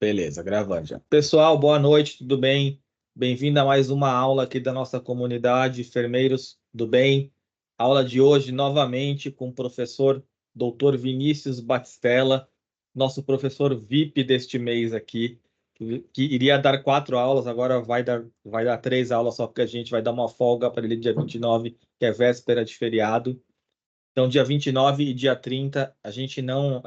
Beleza, gravando já. Pessoal, boa noite, tudo bem? Bem-vindo a mais uma aula aqui da nossa comunidade Enfermeiros do Bem. Aula de hoje, novamente, com o professor Dr. Vinícius Batistella, nosso professor VIP deste mês aqui, que iria dar 4 aulas, agora vai dar 3 aulas, só porque a gente vai dar uma folga para ele dia 29, que é véspera de feriado. Então, dia 29 e dia 30, a gente não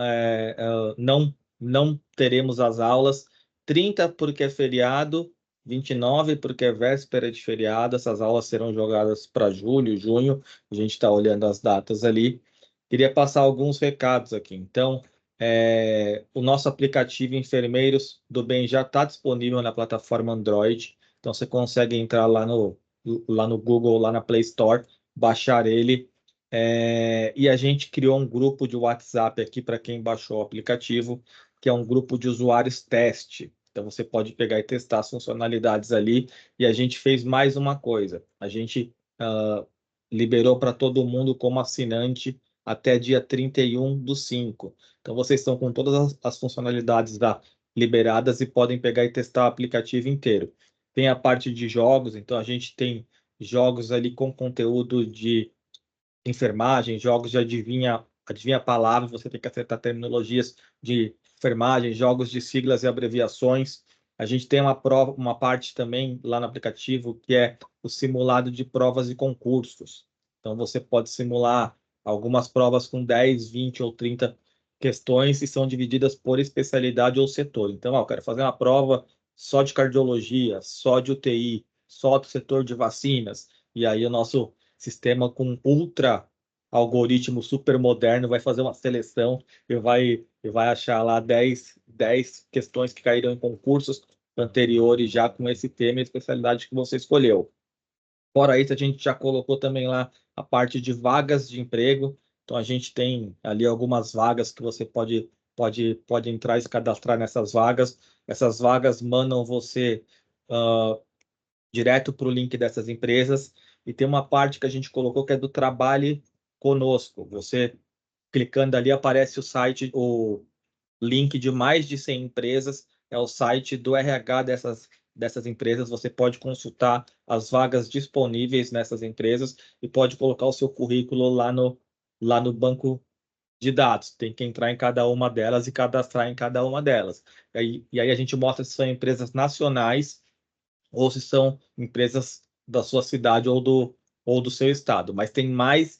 teremos as aulas. 30 porque é feriado, 29 porque é véspera de feriado. Essas aulas serão jogadas para julho, junho. A gente está olhando as datas ali. Queria passar alguns recados aqui. Então, o nosso aplicativo Enfermeiros do Bem já está disponível na plataforma Android. Então, você consegue entrar lá no Google, lá na Play Store, baixar ele. E a gente criou um grupo de WhatsApp aqui para quem baixou o aplicativo, que é um grupo de usuários teste. Então você pode pegar e testar as funcionalidades ali. E a gente fez mais uma coisa: a gente liberou para todo mundo como assinante até dia 31/5. Então vocês estão com todas as funcionalidades liberadas e podem pegar e testar o aplicativo inteiro. Tem a parte de jogos, então a gente tem jogos ali com conteúdo de enfermagem, jogos de adivinha palavras, você tem que acertar terminologias de enfermagem, jogos de siglas e abreviações. A gente tem uma parte também lá no aplicativo que é o simulado de provas e concursos. Então você pode simular algumas provas com 10, 20 ou 30 questões e são divididas por especialidade ou setor. Então, eu quero fazer uma prova só de cardiologia, só de UTI, só do setor de vacinas. E aí o nosso sistema com ultra algoritmo super moderno vai fazer uma seleção e vai achar lá 10 questões que caíram em concursos anteriores já com esse tema e especialidade que você escolheu. Fora isso, a gente já colocou também lá a parte de vagas de emprego. Então, a gente tem ali algumas vagas que você pode entrar e se cadastrar nessas vagas. Essas vagas mandam você direto para o link dessas empresas. E tem uma parte que a gente colocou que é do trabalho conosco. Você clicando ali aparece o site, o link de mais de 100 empresas, é o site do RH dessas empresas. Você pode consultar as vagas disponíveis nessas empresas e pode colocar o seu currículo lá no banco de dados. Tem que entrar em cada uma delas e cadastrar em cada uma delas. E aí a gente mostra se são empresas nacionais ou se são empresas da sua cidade ou do seu estado. Mas tem mais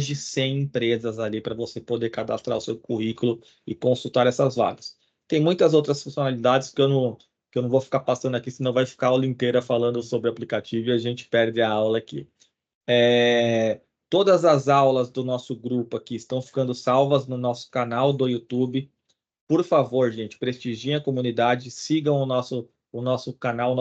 de 100 empresas ali para você poder cadastrar o seu currículo e consultar essas vagas. Tem muitas outras funcionalidades que eu não vou ficar passando aqui, senão vai ficar a aula inteira falando sobre o aplicativo e a gente perde a aula aqui. Todas as aulas do nosso grupo aqui estão ficando salvas no nosso canal do YouTube. Por favor, gente, prestigiem a comunidade, sigam o nosso canal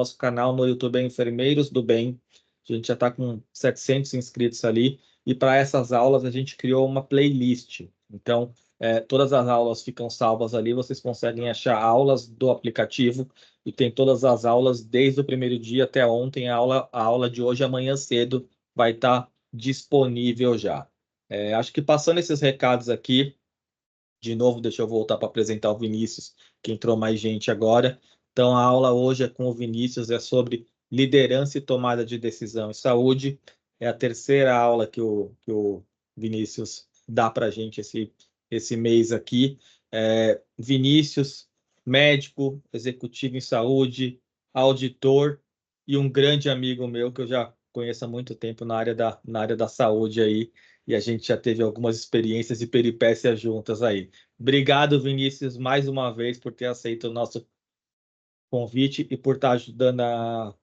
no YouTube é Enfermeiros do Bem. A gente já está com 700 inscritos ali. E para essas aulas a gente criou uma playlist. Então, todas as aulas ficam salvas ali. Vocês conseguem achar aulas do aplicativo e tem todas as aulas desde o primeiro dia até ontem. A aula de hoje, amanhã cedo, vai estar disponível já. Acho que passando esses recados aqui. De novo, deixa eu voltar para apresentar o Vinícius, que entrou mais gente agora. Então, a aula hoje é com o Vinícius, é sobre liderança e tomada de decisão em saúde. É a terceira aula que o Vinícius dá para a gente esse mês aqui. Vinícius, médico, executivo em saúde, auditor e um grande amigo meu que eu já conheço há muito tempo na área da saúde aí e a gente já teve algumas experiências e peripécias juntas aí. Obrigado, Vinícius, mais uma vez por ter aceito o nosso convite e por estar ajudando a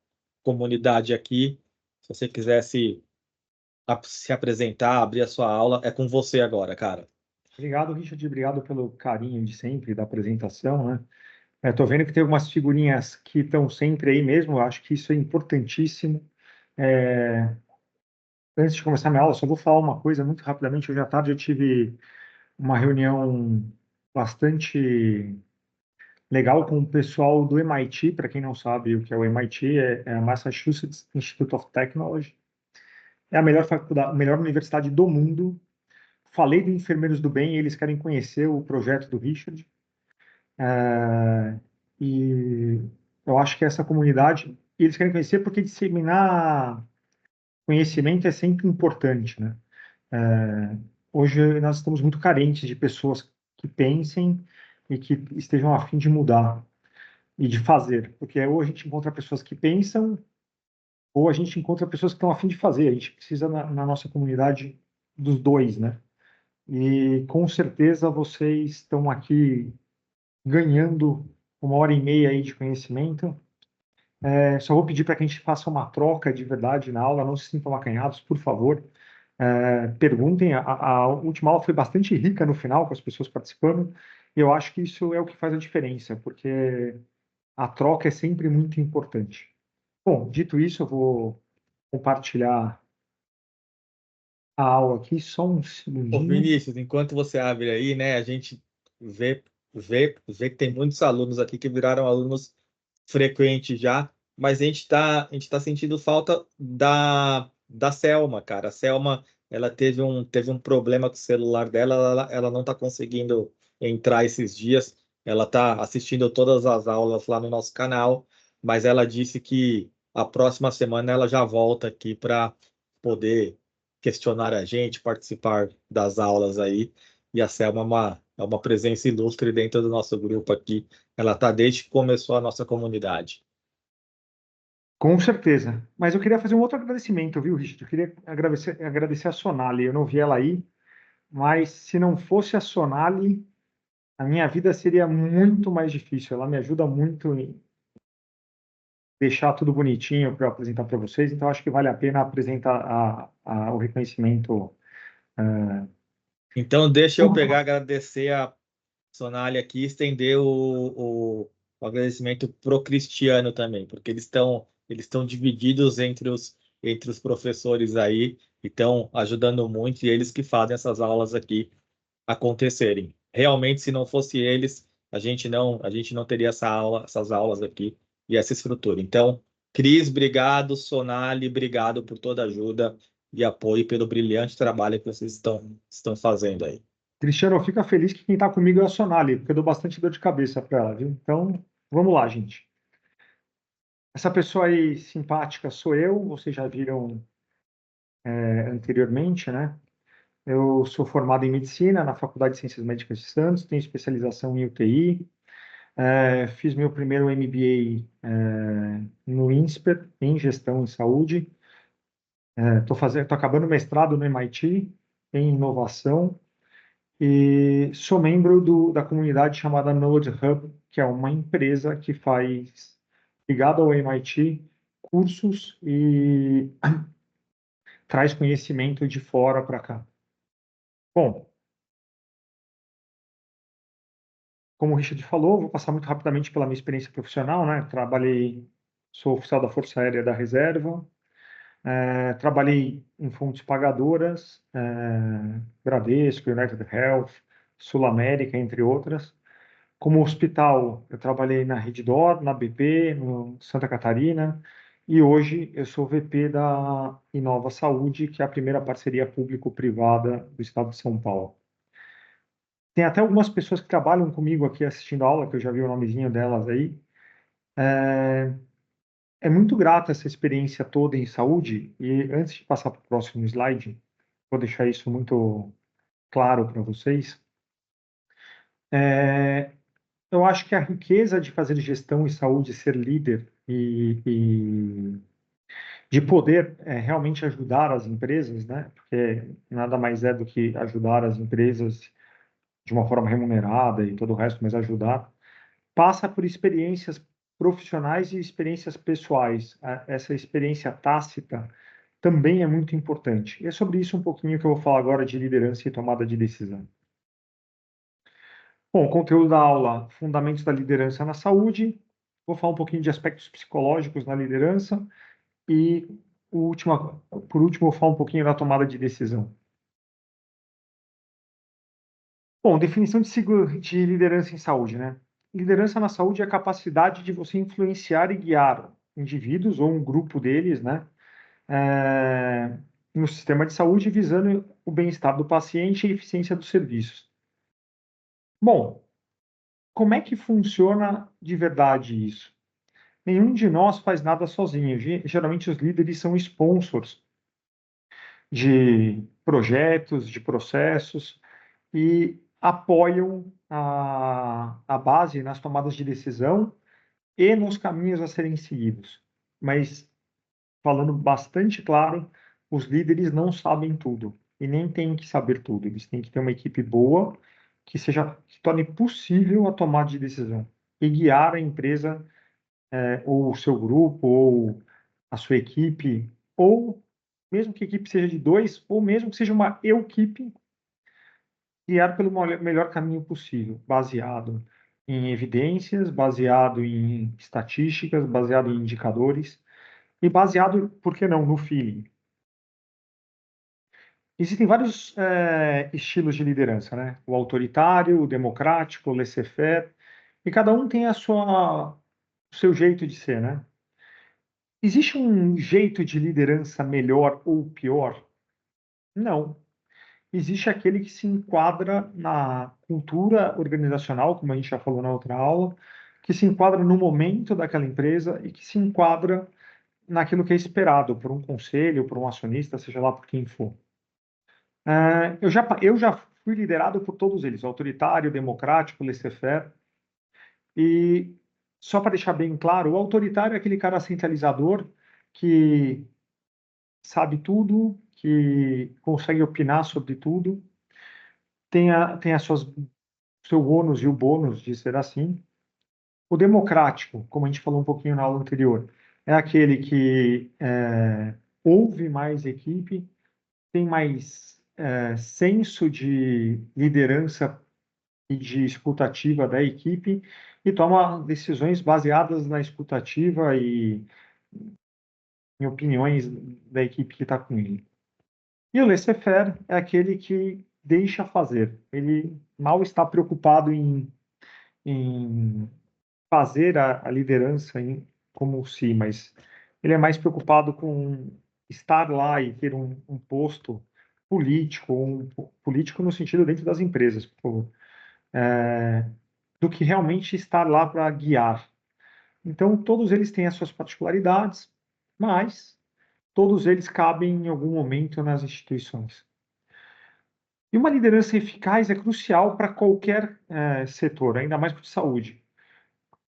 comunidade aqui. Se você quisesse se apresentar, abrir a sua aula, é com você agora, cara. Obrigado, Richard. Obrigado pelo carinho de sempre da apresentação, né? Estou vendo que tem algumas figurinhas que estão sempre aí mesmo. Eu acho que isso é importantíssimo. É, Antes de começar minha aula, só vou falar uma coisa muito rapidamente. Hoje à tarde eu tive uma reunião bastante legal com o pessoal do MIT. Para quem não sabe o que é o MIT, é a Massachusetts Institute of Technology. É a melhor faculdade, a melhor universidade do mundo. Falei do Enfermeiros do Bem e eles querem conhecer o projeto do Richard. E eu acho que essa comunidade, eles querem conhecer porque disseminar conhecimento é sempre importante, né? É, hoje nós estamos muito carentes de pessoas que pensem e que estejam a fim de mudar e de fazer, porque ou a gente encontra pessoas que pensam ou a gente encontra pessoas que estão a fim de fazer. A gente precisa na nossa comunidade dos dois, né? E com certeza vocês estão aqui ganhando 1 hora e meia aí de conhecimento. Só vou pedir para que a gente faça uma troca de verdade na aula, não se sintam acanhados, por favor. Perguntem. A última aula foi bastante rica no final, com as pessoas participando, e eu acho que isso é o que faz a diferença, porque a troca é sempre muito importante. Bom, dito isso, eu vou compartilhar a aula aqui, só um Ô, segundinho. Vinícius, enquanto você abre aí, né, a gente vê que tem muitos alunos aqui que viraram alunos frequentes já, mas a gente tá sentindo falta da Selma, cara. A Selma, ela teve um problema com o celular dela, ela não está conseguindo entrar esses dias. Ela está assistindo todas as aulas lá no nosso canal, mas ela disse que a próxima semana ela já volta aqui para poder questionar a gente, participar das aulas aí. E a Selma é uma presença ilustre dentro do nosso grupo aqui. Ela está desde que começou a nossa comunidade. Com certeza. Mas eu queria fazer um outro agradecimento, viu, Richard? Eu queria agradecer a Sonali. Eu não vi ela aí, mas se não fosse a Sonali, a minha vida seria muito mais difícil. Ela me ajuda muito em deixar tudo bonitinho para eu apresentar para vocês. Então, acho que vale a pena apresentar o reconhecimento. ah, Então, deixa eu pegar, agradecer a Sonália aqui e estender o agradecimento pro Cristiano também, porque eles estão divididos entre os professores aí, e estão ajudando muito, e eles que fazem essas aulas aqui acontecerem. Realmente, se não fosse eles, a gente não teria essas aulas aqui e essa estrutura. Então, Cris, obrigado, Sonali, obrigado por toda a ajuda e apoio, pelo brilhante trabalho que vocês estão fazendo aí. Cristiano, fica feliz que quem está comigo é a Sonali, porque eu dou bastante dor de cabeça para ela, viu? Então, vamos lá, gente. Essa pessoa aí simpática sou eu, vocês já viram anteriormente, né? Eu sou formado em medicina na Faculdade de Ciências Médicas de Santos, tenho especialização em UTI, fiz meu primeiro MBA no INSPER, em Gestão em Saúde, tô acabando o mestrado no MIT em Inovação e sou membro da comunidade chamada Knowledge Hub, que é uma empresa que faz, ligado ao MIT, cursos e traz conhecimento de fora para cá. Bom, como o Richard falou, vou passar muito rapidamente pela minha experiência profissional, né? Sou oficial da Força Aérea da Reserva, trabalhei em fontes pagadoras, Bradesco, United Health, Sul América, entre outras. Como hospital, eu trabalhei na Reddor, na BP, no Santa Catarina, e hoje eu sou VP da Inova Saúde, que é a primeira parceria público-privada do estado de São Paulo. Tem até algumas pessoas que trabalham comigo aqui assistindo a aula, que eu já vi o nomezinho delas aí. É, é muito grata essa experiência toda em saúde, e antes de passar para o próximo slide, vou deixar isso muito claro para vocês. É, eu acho que a riqueza de fazer gestão em saúde, ser líder e de poder realmente ajudar as empresas, né? Porque nada mais é do que ajudar as empresas de uma forma remunerada e todo o resto, mas ajudar, passa por experiências profissionais e experiências pessoais. Essa experiência tácita também é muito importante. E é sobre isso um pouquinho que eu vou falar agora de liderança e tomada de decisão. Bom, o conteúdo da aula, Fundamentos da Liderança na Saúde. Vou falar um pouquinho de aspectos psicológicos na liderança e, por último, vou falar um pouquinho da tomada de decisão. Bom, definição de liderança em saúde, né? Liderança na saúde é a capacidade de você influenciar e guiar indivíduos ou um grupo deles, né? No sistema de saúde, visando o bem-estar do paciente e a eficiência dos serviços. Bom, como é que funciona de verdade isso? Nenhum de nós faz nada sozinho. Geralmente os líderes são sponsors de projetos, de processos e apoiam a base nas tomadas de decisão e nos caminhos a serem seguidos. Mas, falando bastante claro, os líderes não sabem tudo e nem têm que saber tudo. Eles têm que ter uma equipe boa que torne possível a tomada de decisão e guiar a empresa, ou o seu grupo, ou a sua equipe, ou mesmo que a equipe seja de dois, ou mesmo que seja uma equipe, guiar pelo melhor caminho possível, baseado em evidências, baseado em estatísticas, baseado em indicadores e baseado, por que não, no feeling. Existem vários estilos de liderança, né? O autoritário, o democrático, o laissez-faire, e cada um tem o seu jeito de ser, né? Existe um jeito de liderança melhor ou pior? Não. Existe aquele que se enquadra na cultura organizacional, como a gente já falou na outra aula, que se enquadra no momento daquela empresa e que se enquadra naquilo que é esperado por um conselho, por um acionista, seja lá por quem for. Eu já fui liderado por todos eles, autoritário, democrático, laissez-faire, e só para deixar bem claro, o autoritário é aquele cara centralizador que sabe tudo, que consegue opinar sobre tudo, tem seu ônus e o bônus de ser assim. O democrático, como a gente falou um pouquinho na aula anterior, é aquele que ouve mais equipe, tem mais senso de liderança e de escutativa da equipe e toma decisões baseadas na escutativa e em opiniões da equipe que está com ele. E o laissez-faire é aquele que deixa fazer. Ele mal está preocupado em fazer a liderança como si, mas ele é mais preocupado com estar lá e ter um posto político, político no sentido dentro das empresas, do que realmente estar lá para guiar. Então, todos eles têm as suas particularidades, mas todos eles cabem em algum momento nas instituições. E uma liderança eficaz é crucial para qualquer setor, ainda mais para a saúde.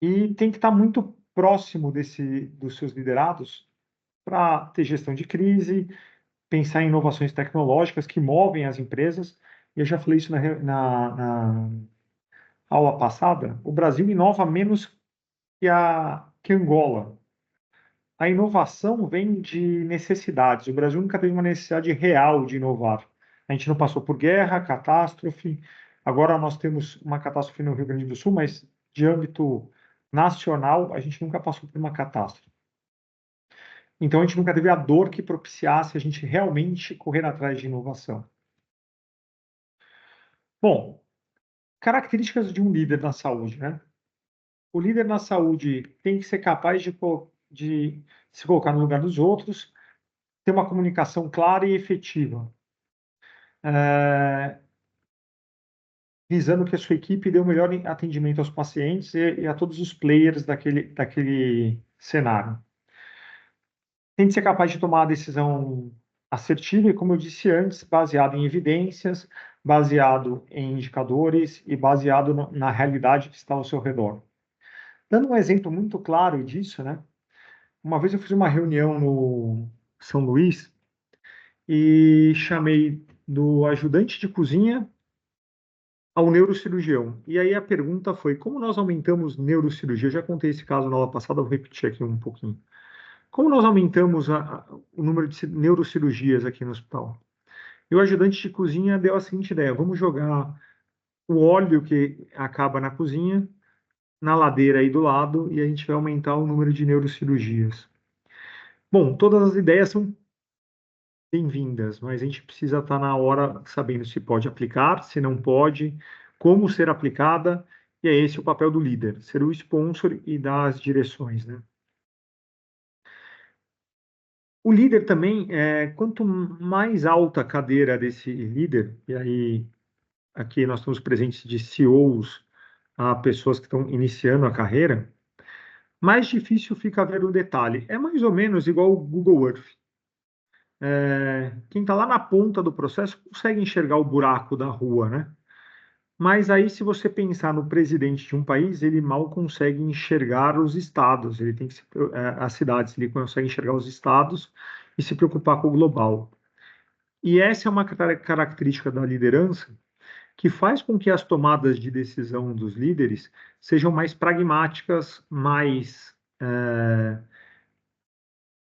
E tem que estar muito próximo dos seus liderados para ter gestão de crise, pensar em inovações tecnológicas que movem as empresas. E eu já falei isso na aula passada. O Brasil inova menos que Angola. A inovação vem de necessidades. O Brasil nunca teve uma necessidade real de inovar. A gente não passou por guerra, catástrofe. Agora nós temos uma catástrofe no Rio Grande do Sul, mas de âmbito nacional, a gente nunca passou por uma catástrofe. Então a gente nunca teve a dor que propiciasse a gente realmente correr atrás de inovação. Bom, características de um líder na saúde, né? O líder na saúde tem que ser capaz de se colocar no lugar dos outros, ter uma comunicação clara e efetiva, visando que a sua equipe dê o melhor atendimento aos pacientes e a todos os players daquele cenário. Tem que ser capaz de tomar a decisão assertiva e, como eu disse antes, baseado em evidências, baseado em indicadores e baseado na realidade que está ao seu redor. Dando um exemplo muito claro disso, né? Uma vez eu fiz uma reunião no São Luís e chamei do ajudante de cozinha ao neurocirurgião. E aí a pergunta foi: como nós aumentamos neurocirurgia? Eu já contei esse caso na aula passada, vou repetir aqui um pouquinho. Como nós aumentamos o número de neurocirurgias aqui no hospital? E o ajudante de cozinha deu a seguinte ideia: vamos jogar o óleo que acaba na cozinha na ladeira aí do lado e a gente vai aumentar o número de neurocirurgias. Bom, todas as ideias são bem-vindas, mas a gente precisa estar na hora sabendo se pode aplicar, se não pode, como ser aplicada, e é esse o papel do líder, ser o sponsor e dar as direções, né? O líder também, quanto mais alta a cadeira desse líder, e aí aqui nós estamos presentes de CEOs a pessoas que estão iniciando a carreira, mais difícil fica ver o detalhe. É mais ou menos igual o Google Earth. Quem está lá na ponta do processo consegue enxergar o buraco da rua, né? Mas aí, se você pensar no presidente de um país, ele mal consegue enxergar os estados, ele tem que as cidades, ele consegue enxergar os estados e se preocupar com o global. E essa é uma característica da liderança que faz com que as tomadas de decisão dos líderes sejam mais pragmáticas, mais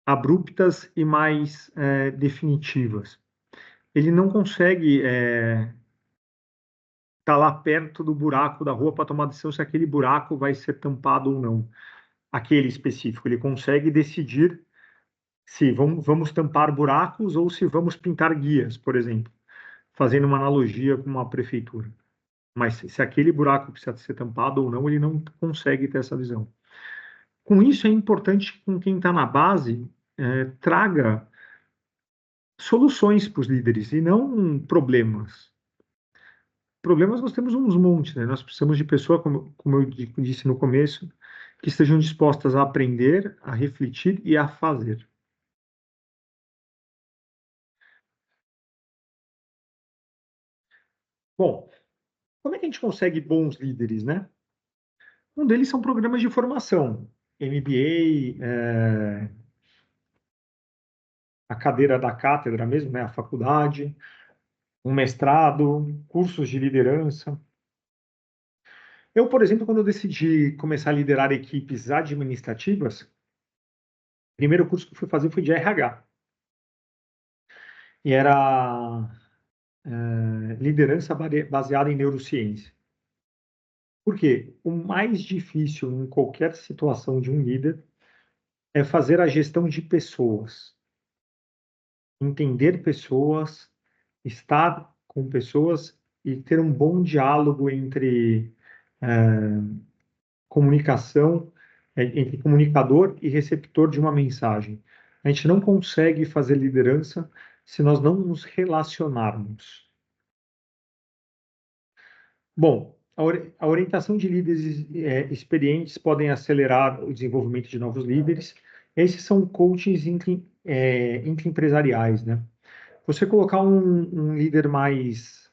abruptas e mais definitivas. Ele não consegue estar lá perto do buraco da rua para tomar decisão se aquele buraco vai ser tampado ou não, aquele específico. Ele consegue decidir se vamos tampar buracos ou se vamos pintar guias, por exemplo, fazendo uma analogia com uma prefeitura. Mas se aquele buraco precisa ser tampado ou não, ele não consegue ter essa visão. Com isso, é importante que quem está na base traga soluções para os líderes e não problemas. Problemas nós temos uns montes, né? Nós precisamos de pessoas, como eu disse no começo, que estejam dispostas a aprender, a refletir e a fazer. Bom, como é que a gente consegue bons líderes, né? Um deles são programas de formação, MBA, a cadeira da cátedra mesmo, né? A faculdade, um mestrado, cursos de liderança. Eu, por exemplo, quando eu decidi começar a liderar equipes administrativas, o primeiro curso que eu fui fazer foi de RH. E era liderança baseada em neurociência. Por quê? O mais difícil em qualquer situação de um líder é fazer a gestão de pessoas, entender pessoas, estar com pessoas e ter um bom diálogo entre comunicação, entre comunicador e receptor de uma mensagem. A gente não consegue fazer liderança se nós não nos relacionarmos. Bom, a orientação de líderes experientes podem acelerar o desenvolvimento de novos líderes. Esses são coaches intraempresariais, né? Você colocar um líder mais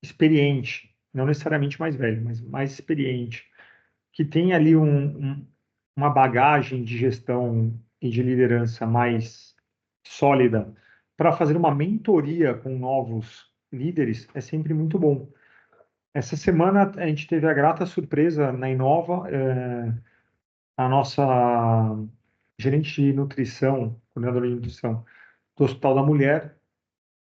experiente, não necessariamente mais velho, mas mais experiente, que tem ali uma bagagem de gestão e de liderança mais sólida para fazer uma mentoria com novos líderes é sempre muito bom. Essa semana a gente teve a grata surpresa na Inova, a nossa gerente de nutrição, coordenadora de nutrição do Hospital da Mulher,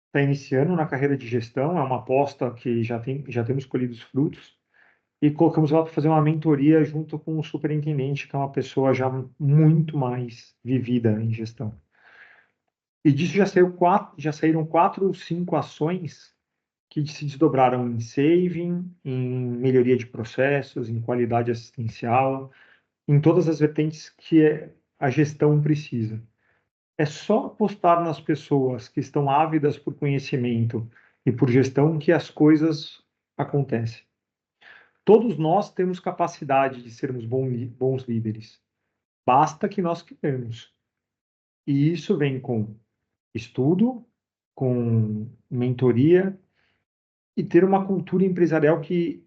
está iniciando na carreira de gestão, é uma aposta que já temos colhido os frutos, e colocamos ela para fazer uma mentoria junto com o superintendente, que é uma pessoa já muito mais vivida em gestão. E disso já saíram 4 ou 5 ações que se desdobraram em saving, em melhoria de processos, em qualidade assistencial, em todas as vertentes que a gestão precisa. É só apostar nas pessoas que estão ávidas por conhecimento e por gestão que as coisas acontecem. Todos nós temos capacidade de sermos bons líderes. Basta que nós queremos. E isso vem com estudo, com mentoria e ter uma cultura empresarial que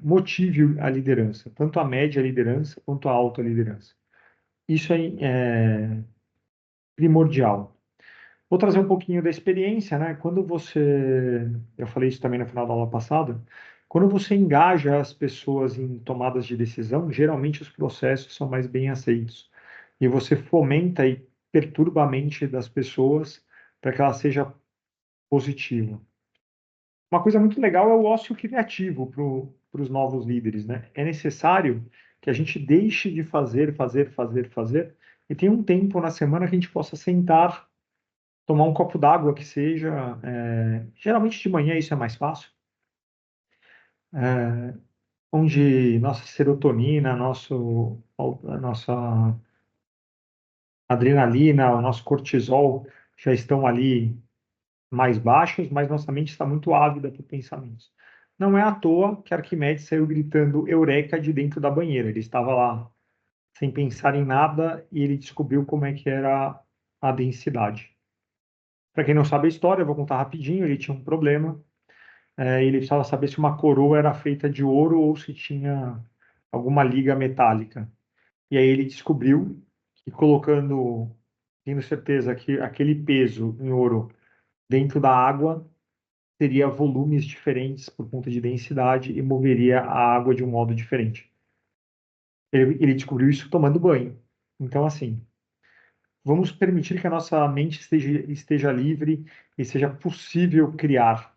motive a liderança, tanto a média liderança quanto a alta liderança. Isso é primordial. Vou trazer um pouquinho da experiência, né? Eu falei isso também no final da aula passada, quando você engaja as pessoas em tomadas de decisão, geralmente os processos são mais bem aceitos. E você fomenta e perturba a mente das pessoas para que ela seja positiva. Uma coisa muito legal é o ócio criativo para os novos líderes, né? É necessário que a gente deixe de fazer, e tenha um tempo na semana que a gente possa sentar, tomar um copo d'água que seja. Geralmente de manhã isso é mais fácil, onde nossa serotonina, a nossa adrenalina, o nosso cortisol já estão ali mais baixos, mas nossa mente está muito ávida para pensamentos. Não é à toa que Arquimedes saiu gritando Eureka de dentro da banheira. Ele estava lá sem pensar em nada e ele descobriu como é que era a densidade. Para quem não sabe a história, eu vou contar rapidinho. Ele tinha um problema. Ele precisava saber se uma coroa era feita de ouro ou se tinha alguma liga metálica. E aí ele descobriu que colocando, tendo certeza que aquele peso em ouro dentro da água teria volumes diferentes por conta de densidade e moveria a água de um modo diferente. Ele descobriu isso tomando banho. Então, assim, vamos permitir que a nossa mente esteja livre e seja possível criar.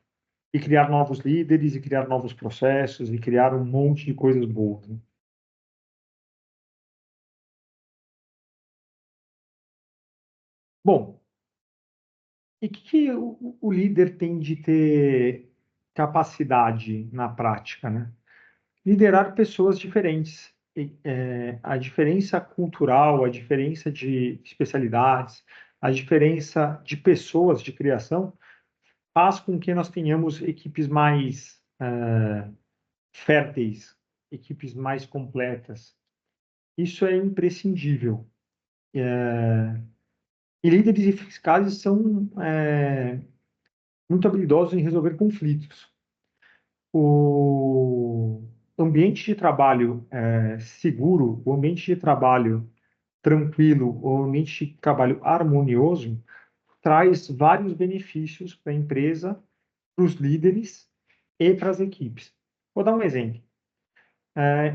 E criar novos líderes, e criar novos processos, e criar um monte de coisas boas, né? Bom, e o que o líder tem de ter capacidade na prática, né? Liderar pessoas diferentes. A diferença cultural, a diferença de especialidades, a diferença de pessoas de criação faz com que nós tenhamos equipes mais férteis, equipes mais completas. Isso é imprescindível. E líderes eficazes são muito habilidosos em resolver conflitos. O ambiente de trabalho seguro, o ambiente de trabalho tranquilo, o ambiente de trabalho harmonioso traz vários benefícios para a empresa, para os líderes e para as equipes. Vou dar um exemplo.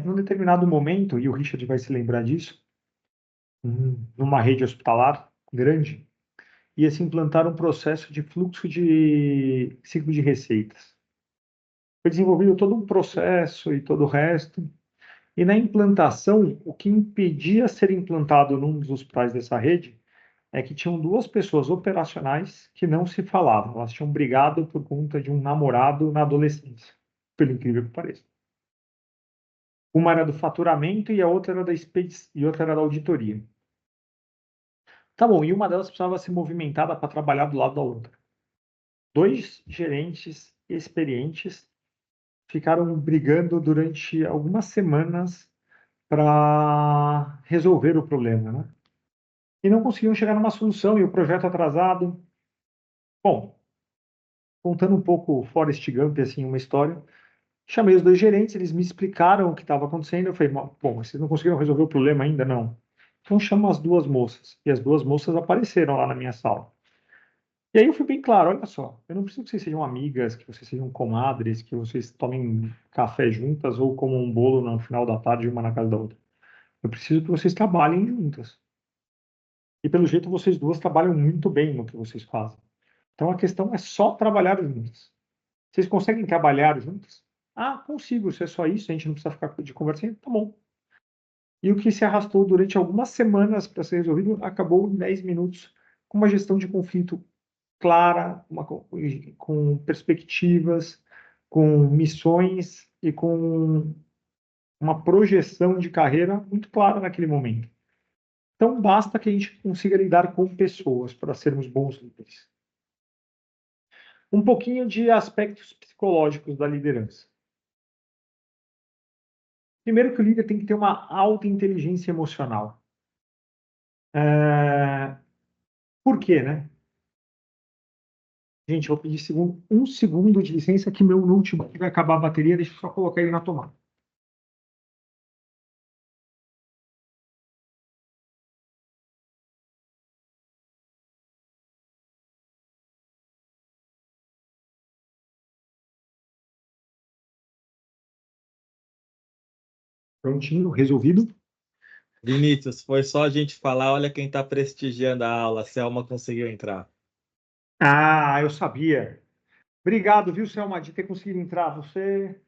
Num determinado momento, e o Richard vai se lembrar disso, numa rede hospitalar grande, ia se implantar um processo de fluxo de ciclo de receitas. Foi desenvolvido todo um processo e todo o resto, e na implantação, o que impedia ser implantado num dos hospitais dessa rede é que tinham duas pessoas operacionais que não se falavam. Elas tinham brigado por conta de um namorado na adolescência, pelo incrível que pareça. Uma era do faturamento e a outra era e outra era da auditoria. Tá bom, e uma delas precisava ser movimentada para trabalhar do lado da outra. Dois gerentes experientes ficaram brigando durante algumas semanas para resolver o problema, né? E não conseguiam chegar numa solução e o projeto atrasado. Bom, contando um pouco Forrest Gump, assim, uma história, chamei os dois gerentes, eles me explicaram o que estava acontecendo. Eu falei, bom, vocês não conseguiram resolver o problema ainda? Não. Então chama as duas moças. E as duas moças apareceram lá na minha sala. E aí eu fui bem claro, olha só, eu não preciso que vocês sejam amigas, que vocês sejam comadres, que vocês tomem café juntas ou comam um bolo no final da tarde, uma na casa da outra. Eu preciso que vocês trabalhem juntas. E pelo jeito vocês duas trabalham muito bem no que vocês fazem. Então a questão é só trabalhar juntas. Vocês conseguem trabalhar juntas? Ah, consigo, se é só isso, a gente não precisa ficar de conversa, tá bom. E o que se arrastou durante algumas semanas para ser resolvido acabou em 10 minutos com uma gestão de conflito clara, com perspectivas, com missões e com uma projeção de carreira muito clara naquele momento. Então, basta que a gente consiga lidar com pessoas para sermos bons líderes. Um pouquinho de aspectos psicológicos da liderança. Primeiro que o líder tem que ter uma alta inteligência emocional. Por quê, né? Gente, eu vou pedir um segundo de licença que meu notebook vai acabar a bateria. Deixa eu só colocar ele na tomada. Prontinho, resolvido. Vinícius, foi só a gente falar, olha quem está prestigiando a aula, a Selma conseguiu entrar. Ah, eu sabia. Obrigado, viu, Selma, de ter conseguido entrar. Você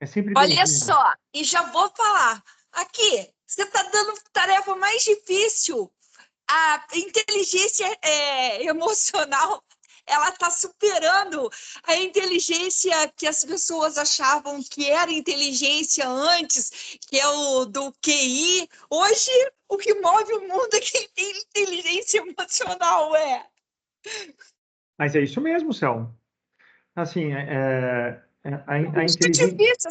é sempre Olha bem-vindo. só, e já vou falar. Aqui, você está dando tarefa mais difícil. A inteligência emocional, ela está superando a inteligência que as pessoas achavam que era inteligência antes, que é o do QI. Hoje, o que move o mundo é quem tem inteligência emocional, Mas é isso mesmo, Selma. Assim, a Muito inteligência... difícil,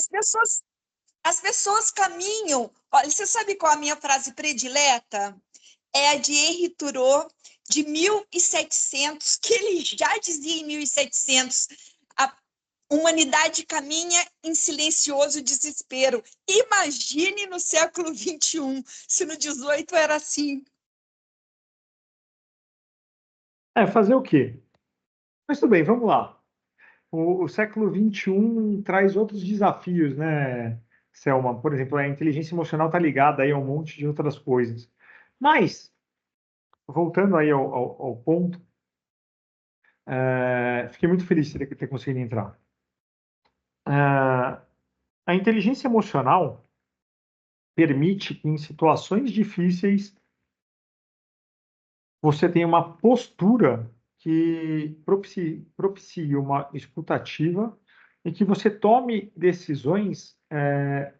as pessoas caminham. Olha, você sabe qual é a minha frase predileta? É a de Henri Thoreau, de 1700, que ele já dizia em 1700, a humanidade caminha em silencioso desespero. Imagine no século XXI, se no XVIII era assim. Fazer o quê? Mas tudo bem, vamos lá. O século XXI traz outros desafios, né, Selma? Por exemplo, a inteligência emocional está ligada aí a um monte de outras coisas. Mas, voltando aí ao ponto, fiquei muito feliz de ter conseguido entrar. A inteligência emocional permite que, em situações difíceis, você tenha uma postura que propicie uma escutativa e que você tome decisões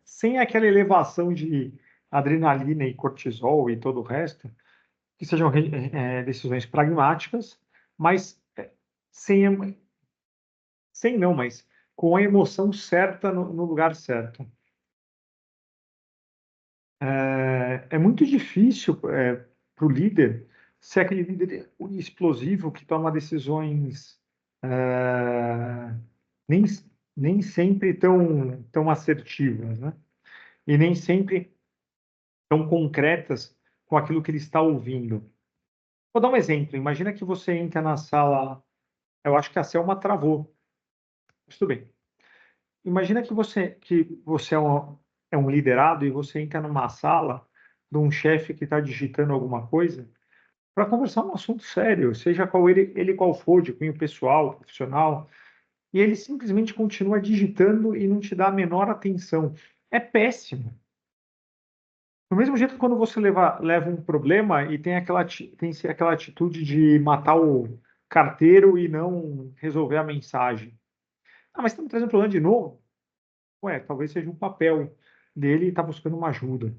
sem aquela elevação de adrenalina e cortisol e todo o resto, que sejam decisões pragmáticas, mas sem, sem não, mas com a emoção certa no lugar certo. É muito difícil para o líder ser aquele líder explosivo que toma decisões nem, nem sempre tão assertivas, né? E nem sempre tão concretas com aquilo que ele está ouvindo. Vou dar um exemplo. Imagina que você entra na sala. Eu acho que a Selma travou. Mas tudo bem. Imagina que você é um liderado e você entra numa sala de um chefe que está digitando alguma coisa para conversar um assunto sério, seja qual ele qual for, de cunho pessoal, profissional, e ele simplesmente continua digitando e não te dá a menor atenção. É péssimo. Do mesmo jeito que quando você leva um problema e tem aquela atitude de matar o carteiro e não resolver a mensagem. Ah, mas está me trazendo um problema de novo? Ué, talvez seja um papel dele e está buscando uma ajuda.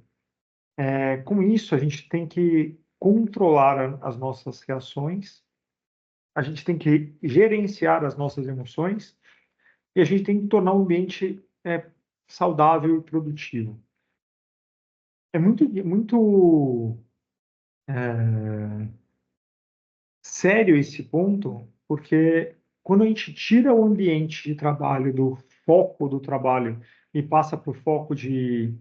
Com isso, a gente tem que controlar as nossas reações, a gente tem que gerenciar as nossas emoções e a gente tem que tornar o ambiente saudável e produtivo. É muito sério esse ponto, porque quando a gente tira o ambiente de trabalho do foco do trabalho e passa para o foco de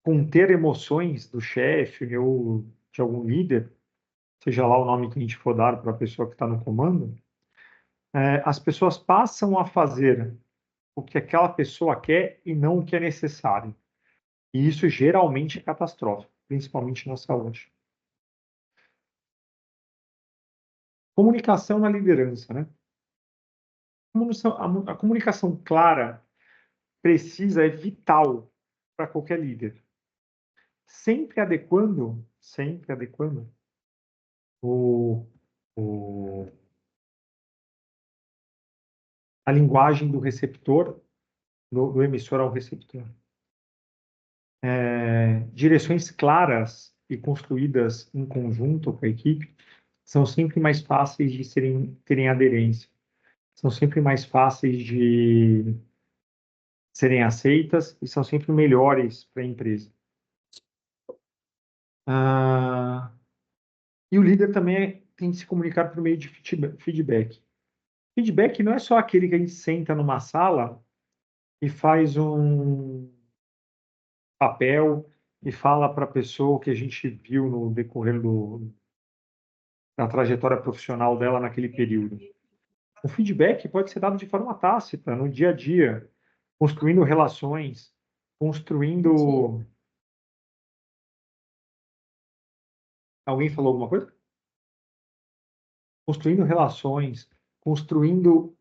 conter emoções do chefe ou de algum líder, seja lá o nome que a gente for dar para a pessoa que está no comando, as pessoas passam a fazer o que aquela pessoa quer e não o que é necessário. E isso geralmente é catastrófico, principalmente na saúde. Comunicação na liderança, né? A comunicação clara é vital para qualquer líder. Sempre adequando o, o, a linguagem do receptor, do emissor ao receptor. Direções claras e construídas em conjunto com a equipe são sempre mais fáceis de terem aderência, são sempre mais fáceis de serem aceitas e são sempre melhores para a empresa. E o líder também tem que se comunicar por meio de feedback. Feedback não é só aquele que a gente senta numa sala e faz um papel e fala para a pessoa o que a gente viu no decorrer da trajetória profissional dela naquele período. O feedback pode ser dado de forma tácita, no dia a dia, construindo relações, construindo... Alguém falou alguma coisa? Construindo relações, construindo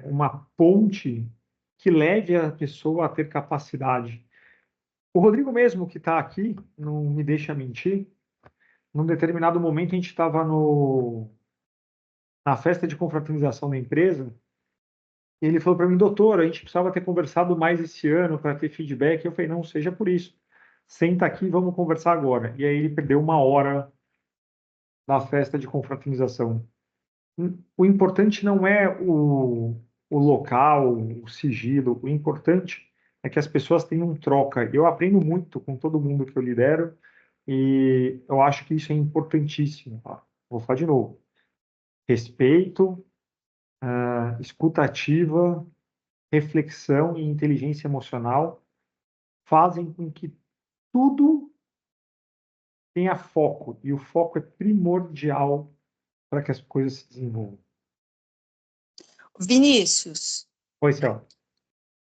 uma ponte que leve a pessoa a ter capacidade. O Rodrigo mesmo, que está aqui, não me deixa mentir, num determinado momento a gente estava na festa de confraternização da empresa, e ele falou para mim, doutor, a gente precisava ter conversado mais esse ano para ter feedback. Eu falei, não, seja por isso. Senta aqui e vamos conversar agora. E aí ele perdeu 1 hora na festa de confraternização. O importante não é o local, o sigilo. O importante é que as pessoas tenham troca. Eu aprendo muito com todo mundo que eu lidero e eu acho que isso é importantíssimo. Tá? Vou falar de novo. Respeito, escuta ativa, reflexão e inteligência emocional fazem com que tudo tenha foco, e o foco é primordial para que as coisas se desenvolvam. Vinícius, Oi, Céu.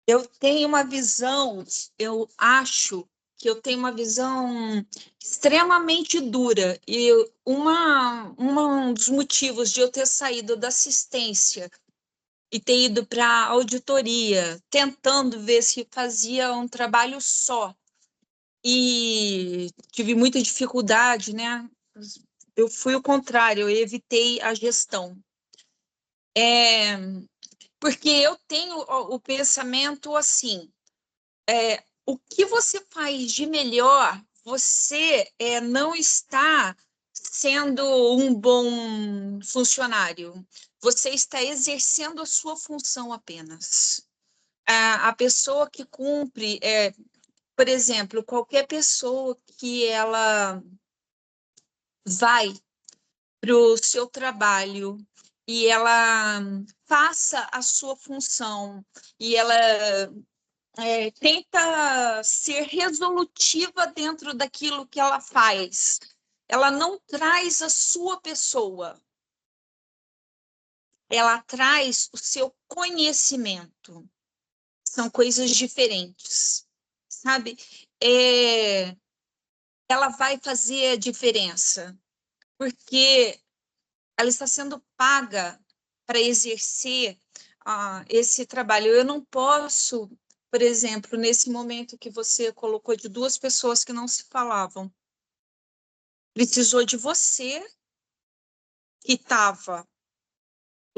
eu tenho uma visão, eu acho que eu tenho uma visão extremamente dura. E um dos motivos de eu ter saído da assistência e ter ido para a auditoria, tentando ver se fazia um trabalho só, e tive muita dificuldade, né? Eu fui o contrário, eu evitei a gestão. Porque eu tenho o pensamento assim, o que você faz de melhor, você não está sendo um bom funcionário. Você está exercendo a sua função apenas. A pessoa que cumpre, por exemplo, qualquer pessoa que ela vai para o seu trabalho e ela faça a sua função e ela tenta ser resolutiva dentro daquilo que ela faz. Ela não traz a sua pessoa, ela traz o seu conhecimento. São coisas diferentes, sabe? Ela vai fazer a diferença, porque ela está sendo paga para exercer esse trabalho. Eu não posso, por exemplo, nesse momento que você colocou de duas pessoas que não se falavam, precisou de você, que estava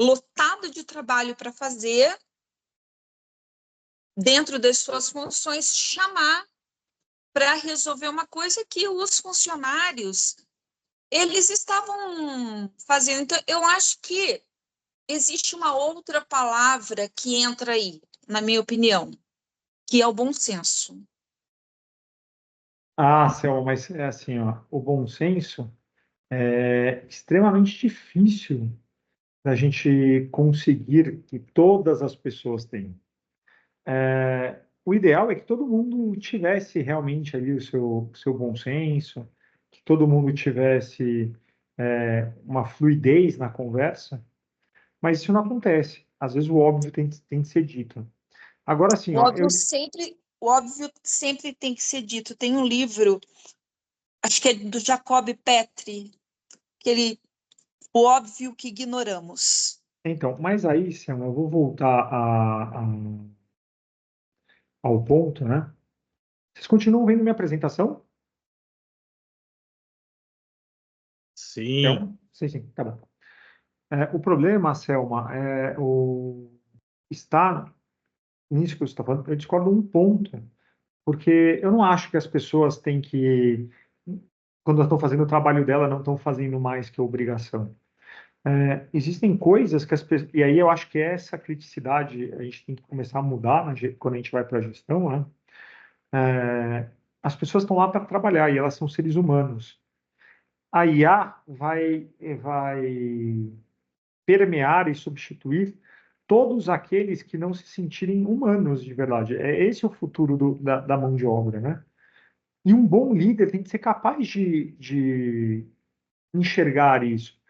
lotado de trabalho para fazer, dentro das suas funções, chamar para resolver uma coisa que os funcionários eles estavam fazendo. Então, eu acho que existe uma outra palavra que entra aí, na minha opinião, que é o bom senso. Ah, Selma, mas é assim, ó, o bom senso é extremamente difícil da gente conseguir que todas as pessoas tenham. O ideal é que todo mundo tivesse realmente ali o seu bom senso, que todo mundo tivesse uma fluidez na conversa, mas isso não acontece. Às vezes o óbvio tem que ser dito. Agora, assim, ó, O óbvio sempre tem que ser dito. Tem um livro, acho que é do Jacob Petri, que ele, O Óbvio que Ignoramos. então, mas aí, Selma, eu vou voltar ao ponto, né? Vocês continuam vendo minha apresentação? Sim. Selma? Sim, sim, tá bom. O problema, Selma, está nisso que você está falando. Eu discordo um ponto, porque eu não acho que as pessoas têm que, quando elas estão fazendo o trabalho dela, não estão fazendo mais que obrigação. Existem coisas que as pessoas. E aí eu acho que essa criticidade a gente tem que começar a mudar quando a gente vai para a gestão, né? As pessoas estão lá para trabalhar e elas são seres humanos. A IA vai permear e substituir todos aqueles que não se sentirem humanos de verdade. É esse o futuro da mão de obra, né? E um bom líder tem que ser capaz de enxergar isso.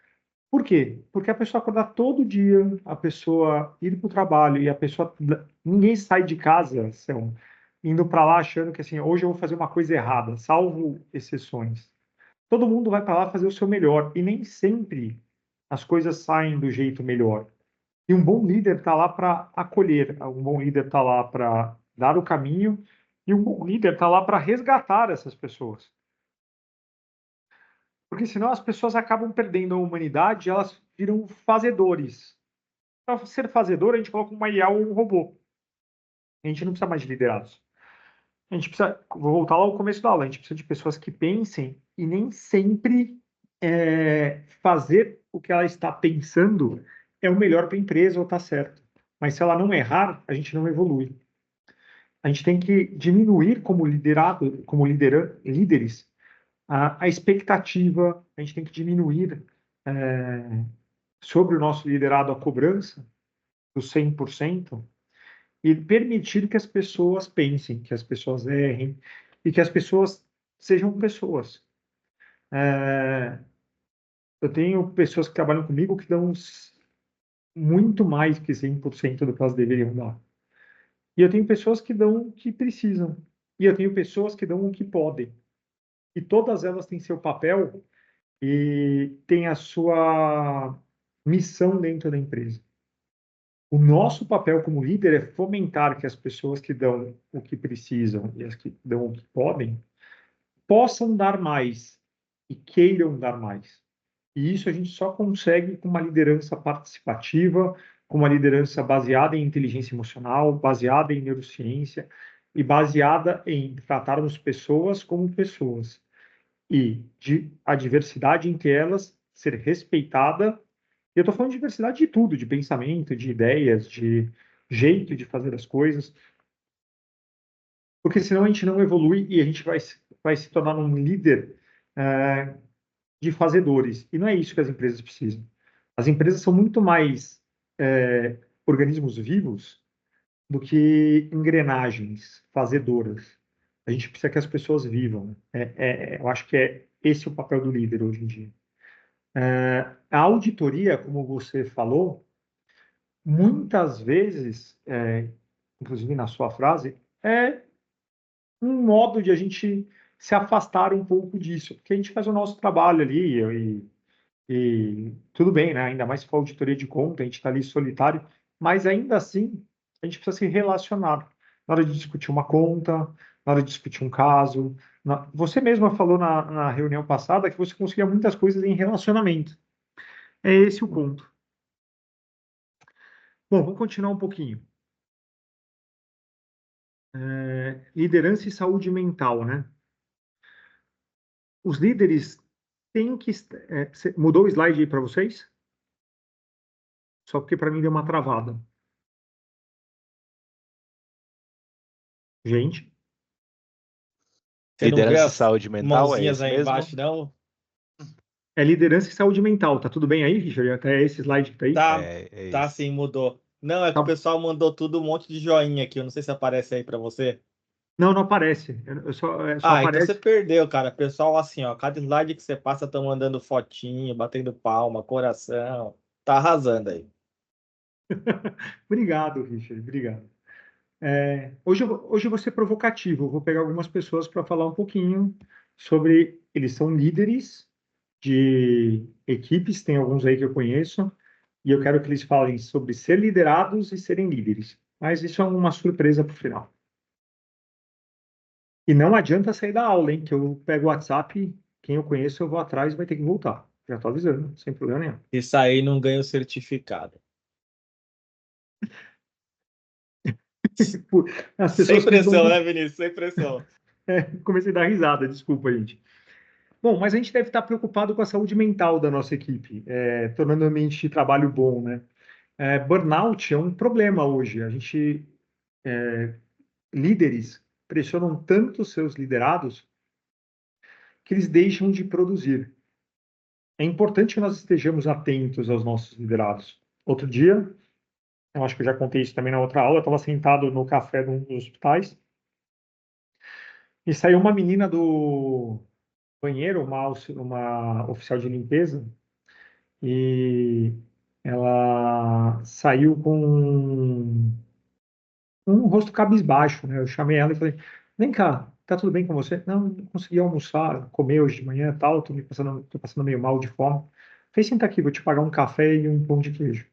Por quê? Porque a pessoa acordar todo dia, a pessoa ir para o trabalho e a pessoa. Ninguém sai de casa, assim, indo para lá achando que assim, hoje eu vou fazer uma coisa errada, salvo exceções. Todo mundo vai para lá fazer o seu melhor e nem sempre as coisas saem do jeito melhor. E um bom líder está lá para acolher, um bom líder está lá para dar o caminho e um bom líder está lá para resgatar essas pessoas. Porque senão as pessoas acabam perdendo a humanidade e elas viram fazedores. Para ser fazedor, a gente coloca uma IA ou um robô. A gente não precisa mais de liderados. A gente precisa, vou voltar lá ao começo da aula, a gente precisa de pessoas que pensem e nem sempre fazer o que ela está pensando é o melhor para a empresa ou está certo. mas se ela não errar, a gente não evolui. A gente tem que diminuir como líderes, a expectativa, a gente tem que diminuir sobre o nosso liderado a cobrança dos 100% e permitir que as pessoas pensem, que as pessoas errem e que as pessoas sejam pessoas. Eu tenho pessoas que trabalham comigo que dão muito mais que 100% do que elas deveriam dar. E eu tenho pessoas que dão o que precisam. E eu tenho pessoas que dão o que podem. E todas elas têm seu papel e têm a sua missão dentro da empresa. O nosso papel como líder é fomentar que as pessoas que dão o que precisam e as que dão o que podem possam dar mais e queiram dar mais. E isso a gente só consegue com uma liderança participativa, com uma liderança baseada em inteligência emocional, baseada em neurociência e baseada em tratarmos pessoas como pessoas. E a diversidade entre elas ser respeitada. E eu estou falando de diversidade de tudo, de pensamento, de ideias, de jeito de fazer as coisas, porque senão a gente não evolui e a gente vai se tornar um líder de fazedores. E não é isso que as empresas precisam. As empresas são muito mais organismos vivos do que engrenagens fazedoras. A gente precisa que as pessoas vivam. Eu acho que é esse o papel do líder hoje em dia. A auditoria, como você falou, muitas vezes, inclusive na sua frase, é um modo de a gente se afastar um pouco disso, porque a gente faz o nosso trabalho ali e tudo bem, né? Ainda mais se for auditoria de conta, a gente está ali solitário, mas ainda assim a gente precisa se relacionar na hora de discutir uma conta, na hora de discutir um caso. Você mesma falou na reunião passada que você conseguia muitas coisas em relacionamento. É esse o ponto. Bom, vamos continuar um pouquinho. Liderança e saúde mental, né? Os líderes têm que... mudou o slide aí para vocês? Só porque para mim deu uma travada. Gente, Você não vê Liderança e as saúde mental, é mãozinhas esse aí mesmo? embaixo, não? é liderança e saúde mental. Tá tudo bem aí, Richard? Até esse slide que tá aí? Tá, É tá isso. sim, mudou. Não, é que o Tá. pessoal mandou tudo um monte de joinha aqui. Eu não sei se aparece aí para você. Não, não aparece. Só Ah, então você aparece. perdeu, cara. Pessoal, assim, ó, cada slide que você passa, estão mandando fotinho, batendo palma, coração. Tá arrasando aí. Obrigado, Richard. Obrigado. Hoje eu vou ser provocativo. Eu vou pegar algumas pessoas para falar um pouquinho sobre. Eles são líderes de equipes, tem alguns aí que eu conheço, e eu quero que eles falem sobre ser liderados e serem líderes. Mas isso é uma surpresa para o final. E não adianta sair da aula, hein? Que eu pego o WhatsApp, quem eu conheço, eu vou atrás e vai ter que voltar. Já estou avisando, sem problema nenhum. Isso aí não ganha o certificado. As Sem pessoas costumam. pressão, né, Vinícius? Sem pressão. Comecei a dar risada, desculpa, gente. Bom, mas a gente deve estar preocupado com a saúde mental da nossa equipe, tornando o ambiente de trabalho bom, né? Burnout é um problema hoje. A gente, líderes, pressionam tanto os seus liderados que eles deixam de produzir. É importante que nós estejamos atentos aos nossos liderados. Outro dia, eu acho que eu já contei isso também na outra aula, eu estava sentado no café de um dos hospitais e saiu uma menina do banheiro, uma oficial de limpeza, e ela saiu com um rosto cabisbaixo, né? Eu chamei ela e falei: vem cá, tá tudo bem com você? Não, não consegui almoçar, comer hoje de manhã, tal, tô passando meio mal de fome. Falei: senta aqui, vou te pagar um café e um pão de queijo.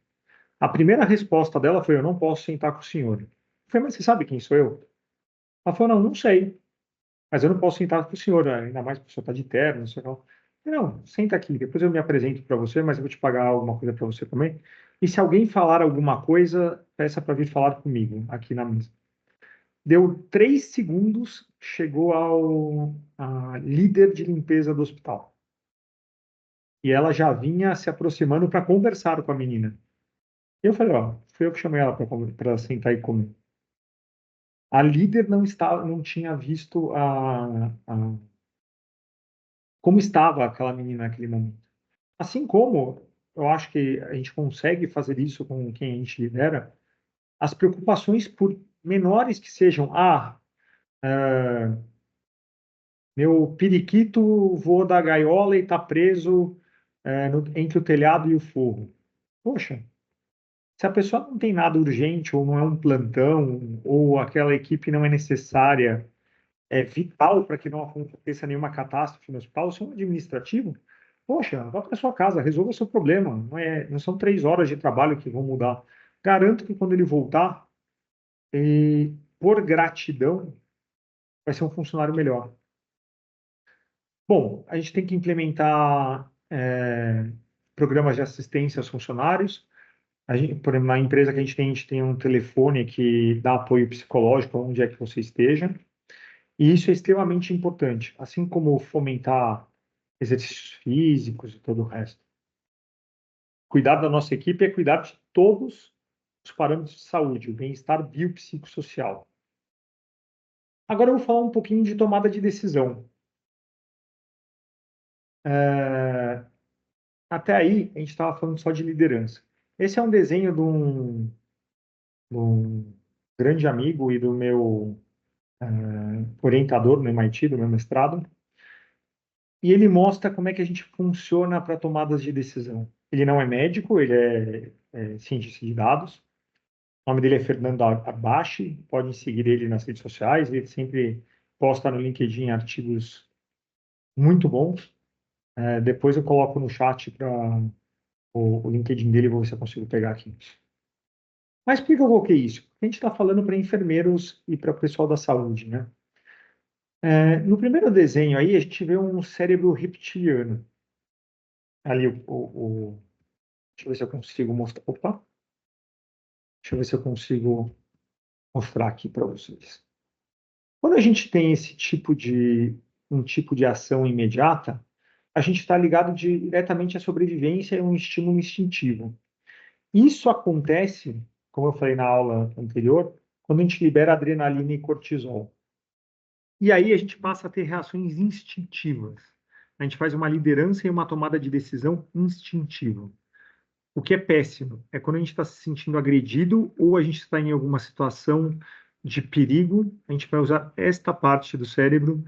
A primeira resposta dela foi: eu não posso sentar com o senhor. Eu falei: mas você sabe quem sou eu? Ela falou: não, não sei, mas eu não posso sentar com o senhor, ainda mais que o senhor está de terno, não sei não. Eu falei: não, senta aqui, depois eu me apresento para você, mas eu vou te pagar alguma coisa para você também. E se alguém falar alguma coisa, peça para vir falar comigo aqui na mesa. Deu 3 segundos, chegou a líder de limpeza do hospital. E ela já vinha se aproximando para conversar com a menina. Eu falei, ó, foi eu que chamei ela para sentar e comer. A líder não tinha visto como estava aquela menina naquele momento. Assim como eu acho que a gente consegue fazer isso com quem a gente lidera, as preocupações, por menores que sejam, meu periquito voou da gaiola e está preso entre o telhado e o forro. Poxa, se a pessoa não tem nada urgente, ou não é um plantão, ou aquela equipe não é necessária, é vital para que não aconteça nenhuma catástrofe no hospital, se é um administrativo, poxa, vá para sua casa, resolva o seu problema. Não são 3 horas de trabalho que vão mudar. Garanto que quando ele voltar, por gratidão, vai ser um funcionário melhor. Bom, a gente tem que implementar programas de assistência aos funcionários. Por exemplo, na empresa que a gente tem um telefone que dá apoio psicológico onde é que você esteja. E isso é extremamente importante, assim como fomentar exercícios físicos e todo o resto. Cuidar da nossa equipe é cuidar de todos os parâmetros de saúde, o bem-estar biopsicossocial. Agora eu vou falar um pouquinho de tomada de decisão. Até aí, a gente estava falando só de liderança. Esse é um desenho de um grande amigo e do meu orientador no MIT, do meu mestrado, e ele mostra como é que a gente funciona para tomadas de decisão. Ele não é médico, ele é cientista de dados. O nome dele é Fernando Abachi, podem seguir ele nas redes sociais, ele sempre posta no LinkedIn artigos muito bons. Depois eu coloco no chat para o LinkedIn dele, vou ver se eu consigo pegar aqui. Mas por que eu coloquei isso? Porque a gente está falando para enfermeiros e para o pessoal da saúde, né? No primeiro desenho aí, a gente vê um cérebro reptiliano. Ali, deixa eu ver se eu consigo mostrar. Opa! Deixa eu ver se eu consigo mostrar aqui para vocês. Quando a gente tem um tipo de ação imediata, a gente está ligado diretamente à sobrevivência e um estímulo instintivo. Isso acontece, como eu falei na aula anterior, quando a gente libera adrenalina e cortisol. E aí a gente passa a ter reações instintivas. A gente faz uma liderança e uma tomada de decisão instintiva. O que é péssimo é quando a gente está se sentindo agredido ou a gente está em alguma situação de perigo, a gente vai usar esta parte do cérebro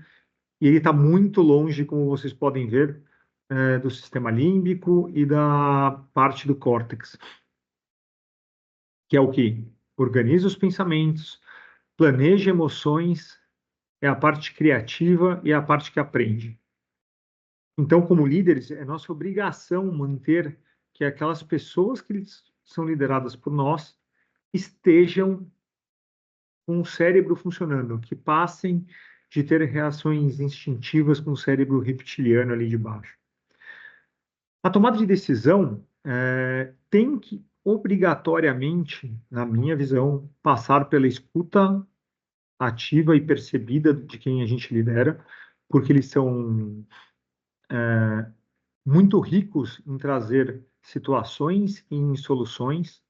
e ele está muito longe, como vocês podem ver, do sistema límbico e da parte do córtex, que é o que organiza os pensamentos, planeja emoções, é a parte criativa e é a parte que aprende. Então, como líderes, é nossa obrigação manter que aquelas pessoas que são lideradas por nós estejam com o cérebro funcionando, que passem de ter reações instintivas com o cérebro reptiliano ali de baixo. A tomada de decisão tem que, obrigatoriamente, na minha visão, passar pela escuta ativa e percebida de quem a gente lidera, porque eles são muito ricos em trazer situações e em soluções,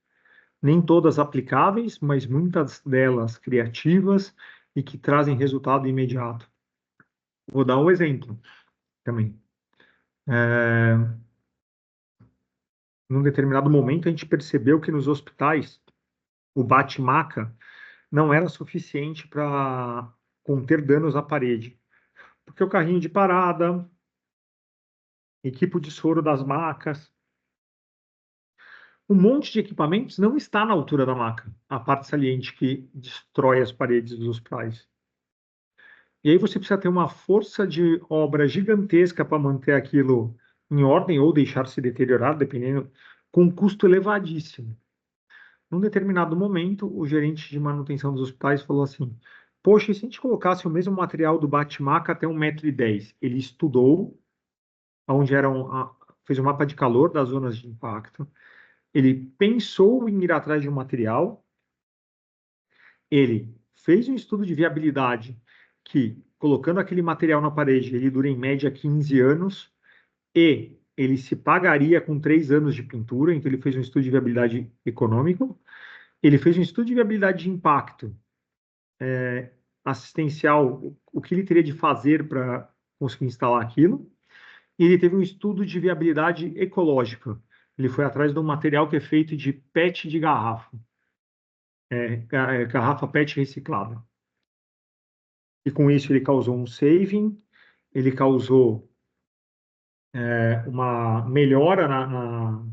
nem todas aplicáveis, mas muitas delas criativas e que trazem resultado imediato. Vou dar um exemplo também. Num determinado momento, a gente percebeu que nos hospitais o bate-maca não era suficiente para conter danos à parede, porque o carrinho de parada, equipe de soro das macas, um monte de equipamentos não está na altura da maca, a parte saliente que destrói as paredes dos hospitais. E aí você precisa ter uma força de obra gigantesca para manter aquilo em ordem ou deixar se deteriorar, dependendo, com um custo elevadíssimo. Num determinado momento, o gerente de manutenção dos hospitais falou assim: poxa, e se a gente colocasse o mesmo material do bate-maca até 1,10 m? Ele estudou onde fez um mapa de calor das zonas de impacto, ele pensou em ir atrás de um material, ele fez um estudo de viabilidade que, colocando aquele material na parede, ele dura em média 15 anos, e ele se pagaria com 3 anos de pintura, então ele fez um estudo de viabilidade econômico, ele fez um estudo de viabilidade de impacto assistencial, o que ele teria de fazer para conseguir instalar aquilo, e ele teve um estudo de viabilidade ecológica. Ele foi atrás de um material que é feito de PET de garrafa, garrafa PET reciclável. E com isso ele causou um saving, ele causou uma melhora na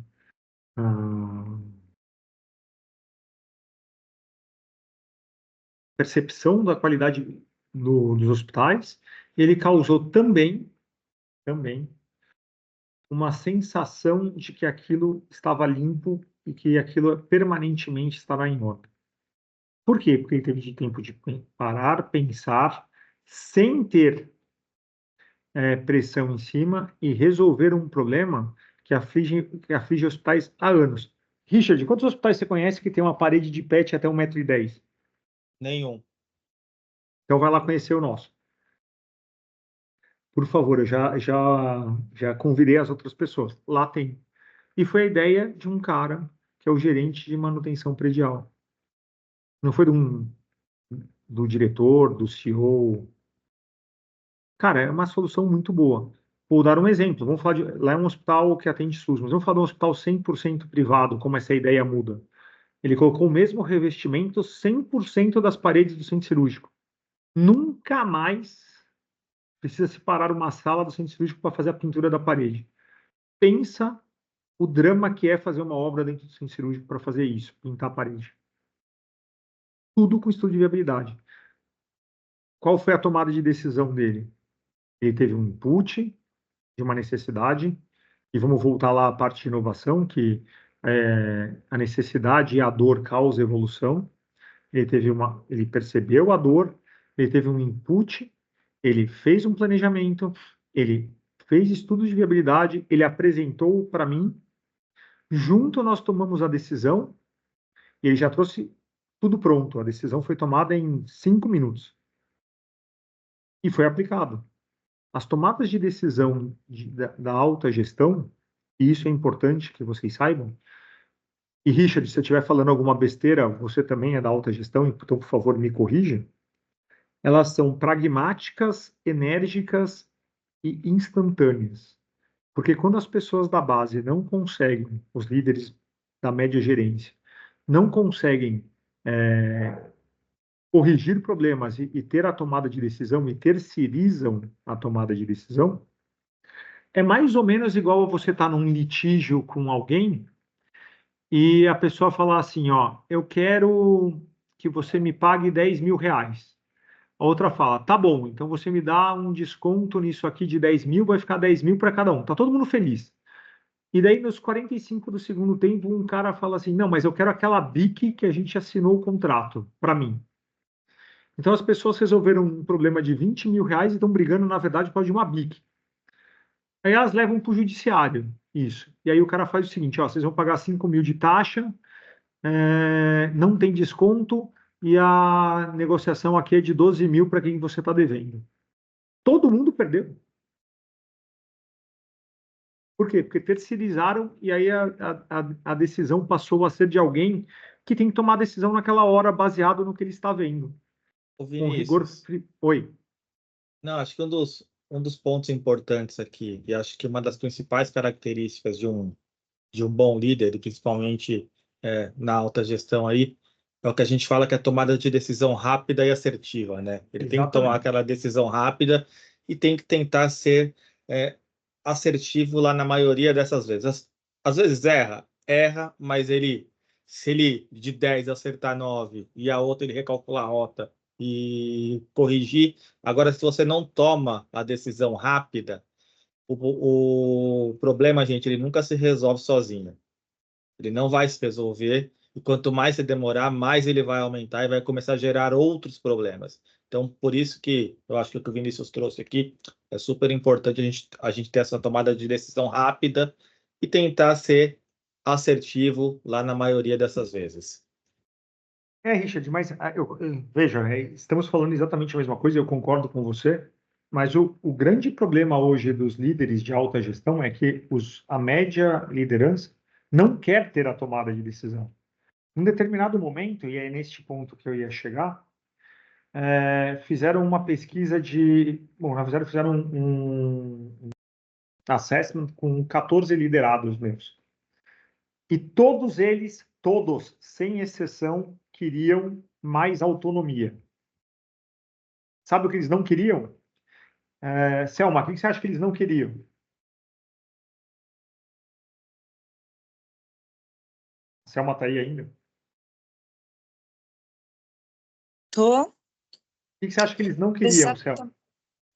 percepção da qualidade dos hospitais. Ele causou também uma sensação de que aquilo estava limpo e que aquilo permanentemente estava em ordem. Por quê? Porque ele teve tempo de parar, pensar, sem ter pressão em cima e resolver um problema que aflige hospitais há anos. Richard, quantos hospitais você conhece que tem uma parede de PET até 1,10 m? Nenhum. Então vai lá conhecer o nosso. Por favor, eu já convidei as outras pessoas. Lá tem. E foi a ideia de um cara que é o gerente de manutenção predial. Não foi do diretor, do CEO. Cara, é uma solução muito boa. Vou dar um exemplo. Vamos falar lá é um hospital que atende SUS, mas vamos falar de um hospital 100% privado, como essa ideia muda. Ele colocou o mesmo revestimento 100% das paredes do centro cirúrgico. Nunca mais precisa separar uma sala do centro cirúrgico para fazer a pintura da parede. Pensa o drama que é fazer uma obra dentro do centro cirúrgico para fazer isso, pintar a parede. Tudo com estudo de viabilidade. Qual foi a tomada de decisão dele? Ele teve um input de uma necessidade, e vamos voltar lá à parte de inovação, que a necessidade e a dor causa evolução. Ele percebeu a dor, ele teve um input, ele fez um planejamento, ele fez estudos de viabilidade, ele apresentou para mim, junto nós tomamos a decisão, e ele já trouxe tudo pronto. A decisão foi tomada em 5 minutos. E foi aplicado. As tomadas de decisão da alta gestão, e isso é importante que vocês saibam, e Richard, se eu estiver falando alguma besteira, você também é da alta gestão, então, por favor, me corrija. Elas são pragmáticas, enérgicas e instantâneas. Porque quando as pessoas da base não conseguem, os líderes da média gerência, não conseguem corrigir problemas e ter a tomada de decisão e terceirizam a tomada de decisão, é mais ou menos igual a você estar num litígio com alguém e a pessoa falar assim, ó, eu quero que você me pague 10 mil reais. A outra fala, tá bom, então você me dá um desconto nisso aqui de 10 mil, vai ficar 10 mil para cada um. Tá todo mundo feliz. E daí, nos 45 do segundo tempo, um cara fala assim, não, mas eu quero aquela BIC que a gente assinou o contrato, para mim. Então, as pessoas resolveram um problema de 20 mil reais e estão brigando, na verdade, por causa de uma BIC. Aí elas levam para o judiciário, isso. E aí o cara faz o seguinte, ó, vocês vão pagar 5 mil de taxa, não tem desconto, e a negociação aqui é de 12 mil para quem você está devendo. Todo mundo perdeu. Por quê? Porque terceirizaram e aí a decisão passou a ser de alguém que tem que tomar a decisão naquela hora baseado no que ele está vendo. Ô, Com rigor... Vinícius, Oi. não, acho que um dos pontos importantes aqui, e acho que uma das principais características de um bom líder, e principalmente na alta gestão aí, é o que a gente fala que é a tomada de decisão rápida e assertiva, né? Ele tem que tomar Exatamente. aquela decisão rápida e tem que tentar ser assertivo lá na maioria dessas vezes. Às vezes erra, mas se ele de 10 acertar 9 e a outra ele recalcular a rota e corrigir. Agora, se você não toma a decisão rápida, o problema, gente, ele nunca se resolve sozinho. Ele não vai se resolver, e quanto mais você demorar, mais ele vai aumentar e vai começar a gerar outros problemas. Então, por isso que eu acho que o que o Vinícius trouxe aqui é super importante a gente ter essa tomada de decisão rápida e tentar ser assertivo lá na maioria dessas vezes. Richard, mas veja, estamos falando exatamente a mesma coisa, eu concordo com você, Mas o grande problema hoje dos líderes de alta gestão é que a média liderança não quer ter a tomada de decisão. Em determinado momento, e é neste ponto que eu ia chegar, fizeram uma pesquisa Bom, na verdade, fizeram um assessment com 14 liderados meus. E todos eles, todos, sem exceção, queriam mais autonomia. Sabe o que eles não queriam? Selma, o que você acha que eles não queriam? Selma está aí ainda? Tô. O que você acha que eles não queriam, Selma?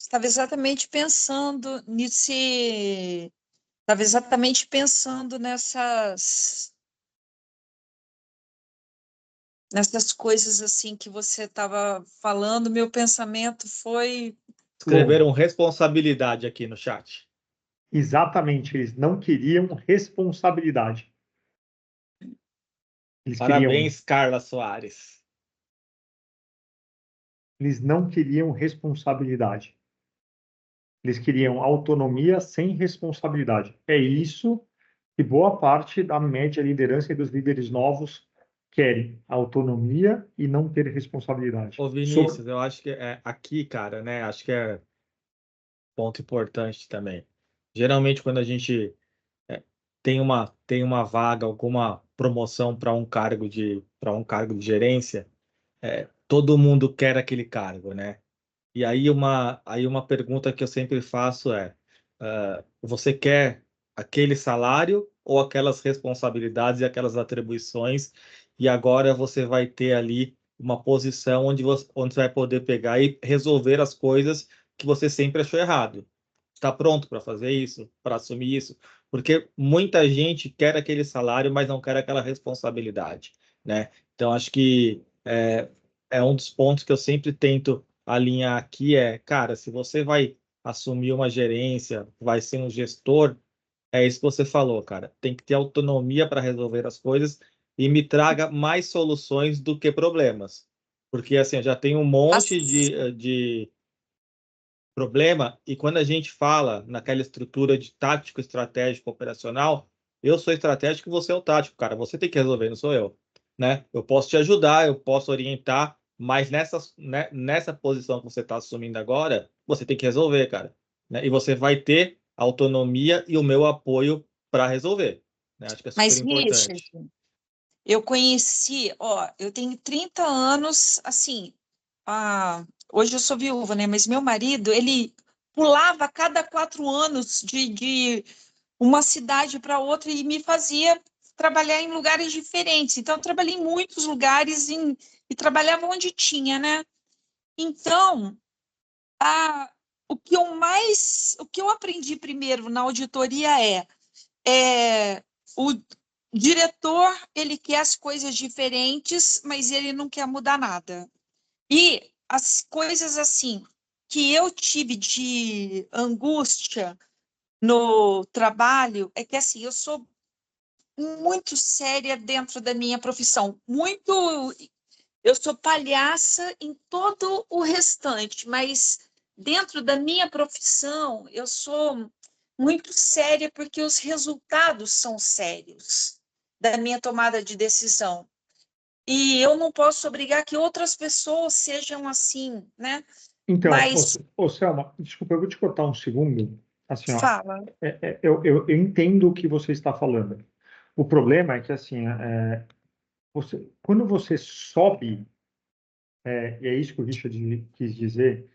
Estava exatamente pensando nesse. Estava exatamente pensando nessas coisas assim que você estava falando. Meu pensamento foi. Escreveram responsabilidade aqui no chat. Exatamente, eles não queriam responsabilidade. Parabéns, Carla Soares. Eles não queriam responsabilidade. Eles queriam autonomia sem responsabilidade. É isso que boa parte da média liderança e dos líderes novos querem: autonomia e não ter responsabilidade. Ô, Vinícius, eu acho que aqui, cara, né? Acho que é ponto importante também. Geralmente, quando a gente tem uma vaga, alguma promoção para um cargo de gerência, todo mundo quer aquele cargo, né? E aí uma pergunta que eu sempre faço você quer aquele salário ou aquelas responsabilidades e aquelas atribuições, e agora você vai ter ali uma posição onde você vai poder pegar e resolver as coisas que você sempre achou errado. Está pronto para fazer isso, para assumir isso? Porque muita gente quer aquele salário, mas não quer aquela responsabilidade, né? Então, acho que é um dos pontos que eu sempre tento alinhar aqui cara, se você vai assumir uma gerência, vai ser um gestor, é isso que você falou, cara. Tem que ter autonomia para resolver as coisas e me traga mais soluções do que problemas. Porque, assim, eu já tenho um monte de problema, e quando a gente fala naquela estrutura de tático, estratégico, operacional, eu sou estratégico e você é o tático, cara. Você tem que resolver, não sou eu, né? Eu posso te ajudar, eu posso orientar, mas nessa posição que você está assumindo agora, você tem que resolver, cara, né? E você vai ter autonomia e o meu apoio para resolver, né? Acho que é super Mas, Richard, importante. eu conheci, eu tenho 30 anos, assim, hoje eu sou viúva, né? Mas meu marido, ele pulava a cada 4 anos de uma cidade para outra e me fazia trabalhar em lugares diferentes. Então, eu trabalhei em muitos lugares e trabalhava onde tinha, né? Então, o que eu aprendi primeiro na auditoria o diretor, ele quer as coisas diferentes, mas ele não quer mudar nada. E as coisas assim que eu tive de angústia no trabalho é que assim, eu sou muito séria dentro da minha profissão, eu sou palhaça em todo o restante, mas dentro da minha profissão eu sou muito séria porque os resultados são sérios da minha tomada de decisão. E eu não posso obrigar que outras pessoas sejam assim, né? Então, Mas Selma, desculpa, eu vou te cortar um segundo. Assim, ó, fala. eu entendo o que você está falando. O problema é que, assim, quando você sobe, e é isso que o Richard quis dizer,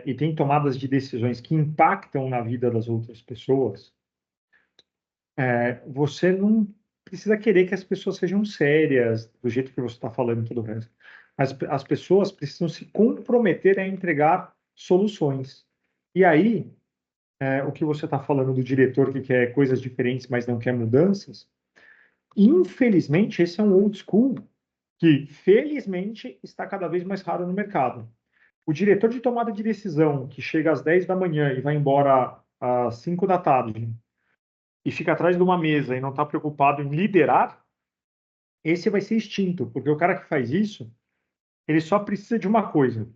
e tem tomadas de decisões que impactam na vida das outras pessoas, você não precisa querer que as pessoas sejam sérias, do jeito que você está falando e tudo o resto. Mas as pessoas precisam se comprometer a entregar soluções. E aí, o que você está falando do diretor que quer coisas diferentes, mas não quer mudanças, infelizmente, esse é um old school que, felizmente, está cada vez mais raro no mercado. O diretor de tomada de decisão que chega às 10 da manhã e vai embora às 5 da tarde e fica atrás de uma mesa e não está preocupado em liderar, esse vai ser extinto, porque o cara que faz isso, ele só precisa de uma coisa: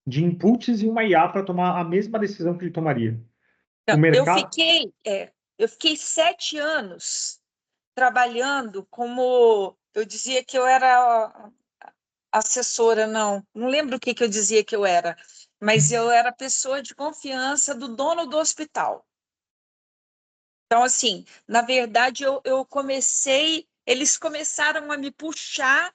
de inputs e uma IA para tomar a mesma decisão que ele tomaria. O Eu mercado... fiquei 7 anos trabalhando como... Eu dizia que eu era assessora, não lembro o que eu dizia que eu era, mas eu era pessoa de confiança do dono do hospital. Então, assim, na verdade, eles começaram a me puxar.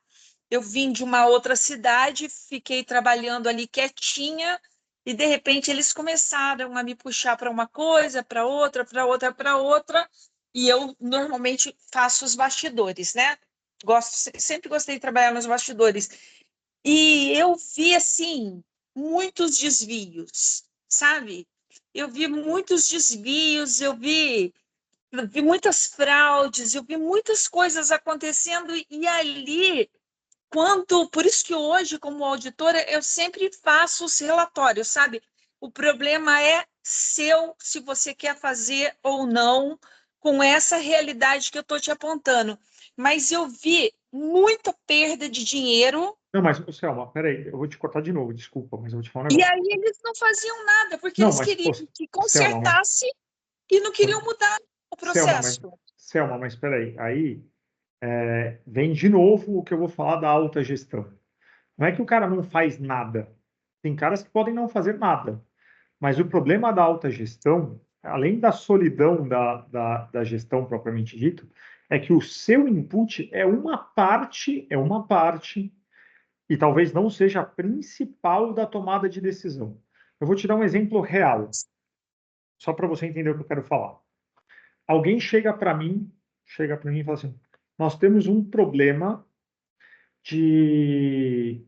Eu vim de uma outra cidade, fiquei trabalhando ali quietinha, e de repente eles começaram a me puxar para uma coisa, para outra, para outra, para outra, e eu normalmente faço os bastidores, né? Sempre gostei de trabalhar nos bastidores. E eu vi, assim, muitos desvios, sabe? Eu vi muitos desvios, eu vi muitas fraudes, eu vi muitas coisas acontecendo, e ali, por isso que hoje, como auditora, eu sempre faço os relatórios, sabe? O problema é seu, se você quer fazer ou não, com essa realidade que eu estou te apontando. Mas eu vi muita perda de dinheiro. Não, mas, Selma, peraí, eu vou te cortar de novo, desculpa, mas eu vou te falar um E negócio. aí eles não faziam nada, porque Não, eles mas, pô, queriam que Selma, consertasse e não queriam mudar o Selma, processo. mas peraí, aí vem de novo o que eu vou falar da alta gestão. Não é que o cara não faz nada. Tem caras que podem não fazer nada. Mas o problema da alta gestão, além da solidão da gestão propriamente dito, é que o seu input é uma parte, e talvez não seja a principal da tomada de decisão. Eu vou te dar um exemplo real, só para você entender o que eu quero falar. Alguém chega para mim e fala assim: nós temos um problema de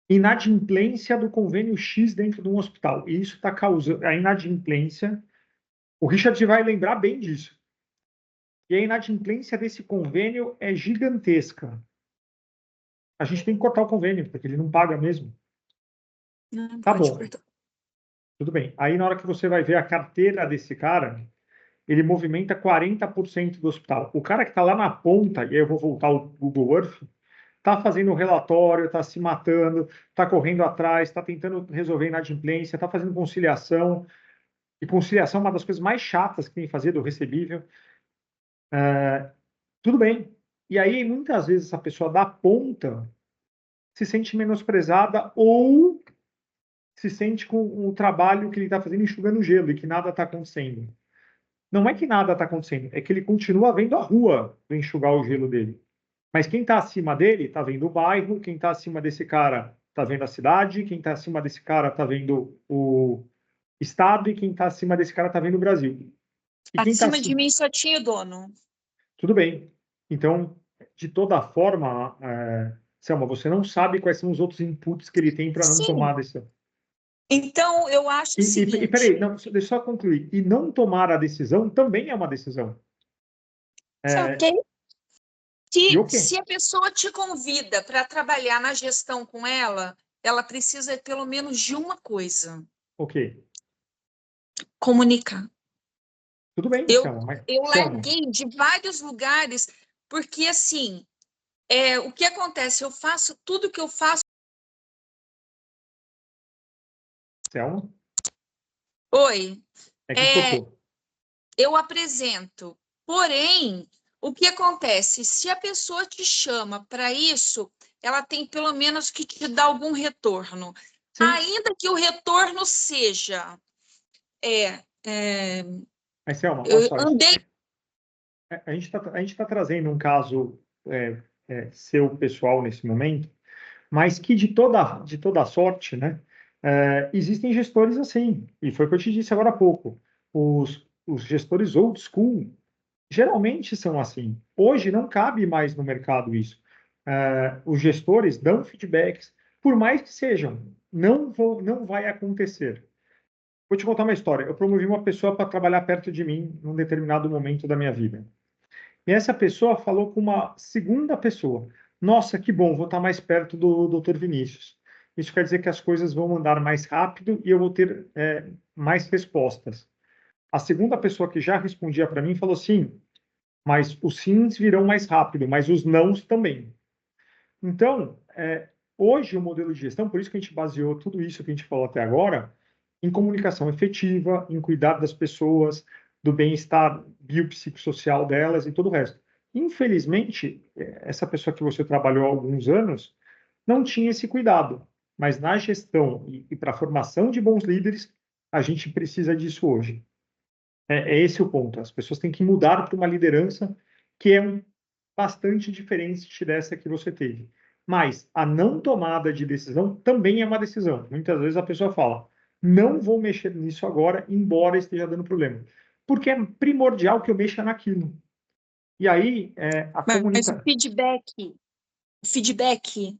inadimplência do convênio X dentro de um hospital. E isso está causando a inadimplência. O Richard vai lembrar bem disso. E a inadimplência desse convênio é gigantesca. A gente tem que cortar o convênio, porque ele não paga mesmo. Não Tá pode bom, cortar. tudo bem. Aí, na hora que você vai ver a carteira desse cara, ele movimenta 40% do hospital. O cara que está lá na ponta, e aí eu vou voltar ao Google Earth, está fazendo relatório, está se matando, está correndo atrás, está tentando resolver inadimplência, está fazendo conciliação. E conciliação é uma das coisas mais chatas que tem que fazer do recebível. Tudo bem. E aí, muitas vezes, essa pessoa da ponta se sente menosprezada ou se sente com o trabalho que ele está fazendo enxugando gelo e que nada está acontecendo. Não é que nada está acontecendo, é que ele continua vendo a rua para enxugar o gelo dele. Mas quem está acima dele está vendo o bairro, quem está acima desse cara está vendo a cidade, quem está acima desse cara está vendo o estado e quem está acima desse cara está vendo o Brasil. E quem está Acima de acima... mim só tinha o dono. Tudo bem. Então, de toda forma, Selma, você não sabe quais são os outros inputs que ele tem para não tomar Sim. a decisão. Então, eu acho o E seguinte. peraí, não, deixa eu só concluir. E não tomar a decisão também é uma decisão. Ok. E o quê? Se a pessoa te convida para trabalhar na gestão com ela, ela precisa pelo menos de uma coisa: O quê? comunicar. Tudo bem, Eu, Selma, mas eu Selma, larguei de vários lugares, porque assim, o que acontece? Eu faço tudo que eu faço. Selma, Oi, é que é, cortou. eu apresento. Porém, o que acontece? Se a pessoa te chama para isso, ela tem pelo menos que te dar algum retorno. Sim, Ainda que o retorno seja. É, é, mas Selma, olha eu só, andei. a gente tá trazendo um caso seu pessoal nesse momento, mas que de toda sorte, né? Existem gestores assim, e foi o que eu te disse agora há pouco. Os gestores old school geralmente são assim. Hoje não cabe mais no mercado isso. Os gestores dão feedbacks, por mais que sejam, não vai acontecer. Vou te contar uma história. Eu promovi uma pessoa para trabalhar perto de mim num determinado momento da minha vida. E essa pessoa falou com uma segunda pessoa: nossa, que bom, vou estar mais perto do Dr. Vinícius. Isso quer dizer que as coisas vão andar mais rápido e eu vou ter mais respostas. A segunda pessoa que já respondia para mim falou: sim, mas os sims virão mais rápido, mas os nãos também. Então, Hoje, o modelo de gestão, por isso que a gente baseou tudo isso que a gente falou até agora, em comunicação efetiva, em cuidar das pessoas, do bem-estar biopsicossocial delas e todo o resto. Infelizmente, essa pessoa que você trabalhou há alguns anos não tinha esse cuidado, mas na gestão e para a formação de bons líderes, a gente precisa disso hoje. É esse o ponto. As pessoas têm que mudar para uma liderança que é bastante diferente dessa que você teve. Mas a não tomada de decisão também é uma decisão. Muitas vezes a pessoa fala, não vou mexer nisso agora, embora esteja dando problema. Porque é primordial que eu mexa naquilo. E aí, a Mas o comunicação... feedback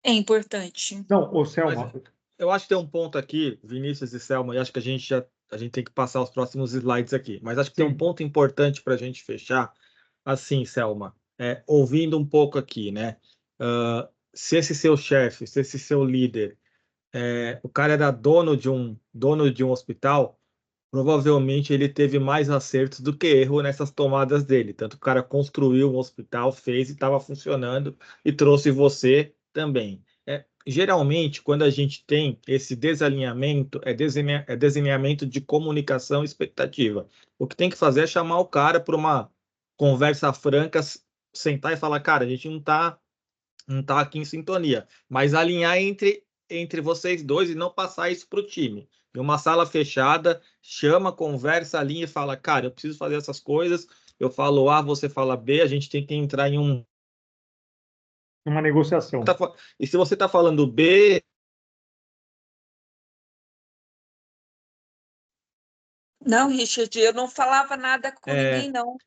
é importante. Não, ô Mas Selma, eu acho que tem um ponto aqui, Vinícius e Selma, e acho que a gente tem que passar os próximos slides aqui, mas acho que tem um sim, ponto importante para a gente fechar. Assim, Selma, ouvindo um pouco aqui, né? Se esse seu chefe, se esse seu líder, o cara era dono de um hospital, provavelmente ele teve mais acertos do que erro nessas tomadas dele. Tanto que o cara construiu um hospital, fez e estava funcionando e trouxe você também. Geralmente, quando a gente tem esse desalinhamento, é desalinhamento de comunicação e expectativa. O que tem que fazer é chamar o cara para uma conversa franca, sentar e falar, cara, a gente não tá aqui em sintonia, mas alinhar entre vocês dois e não passar isso para o time. Em uma sala fechada, chama, conversa, alinha e fala, cara, eu preciso fazer essas coisas, eu falo A, você fala B, a gente tem que entrar em um... uma negociação. E se você está falando B... Não, Richard, eu não falava nada com é, ninguém, não.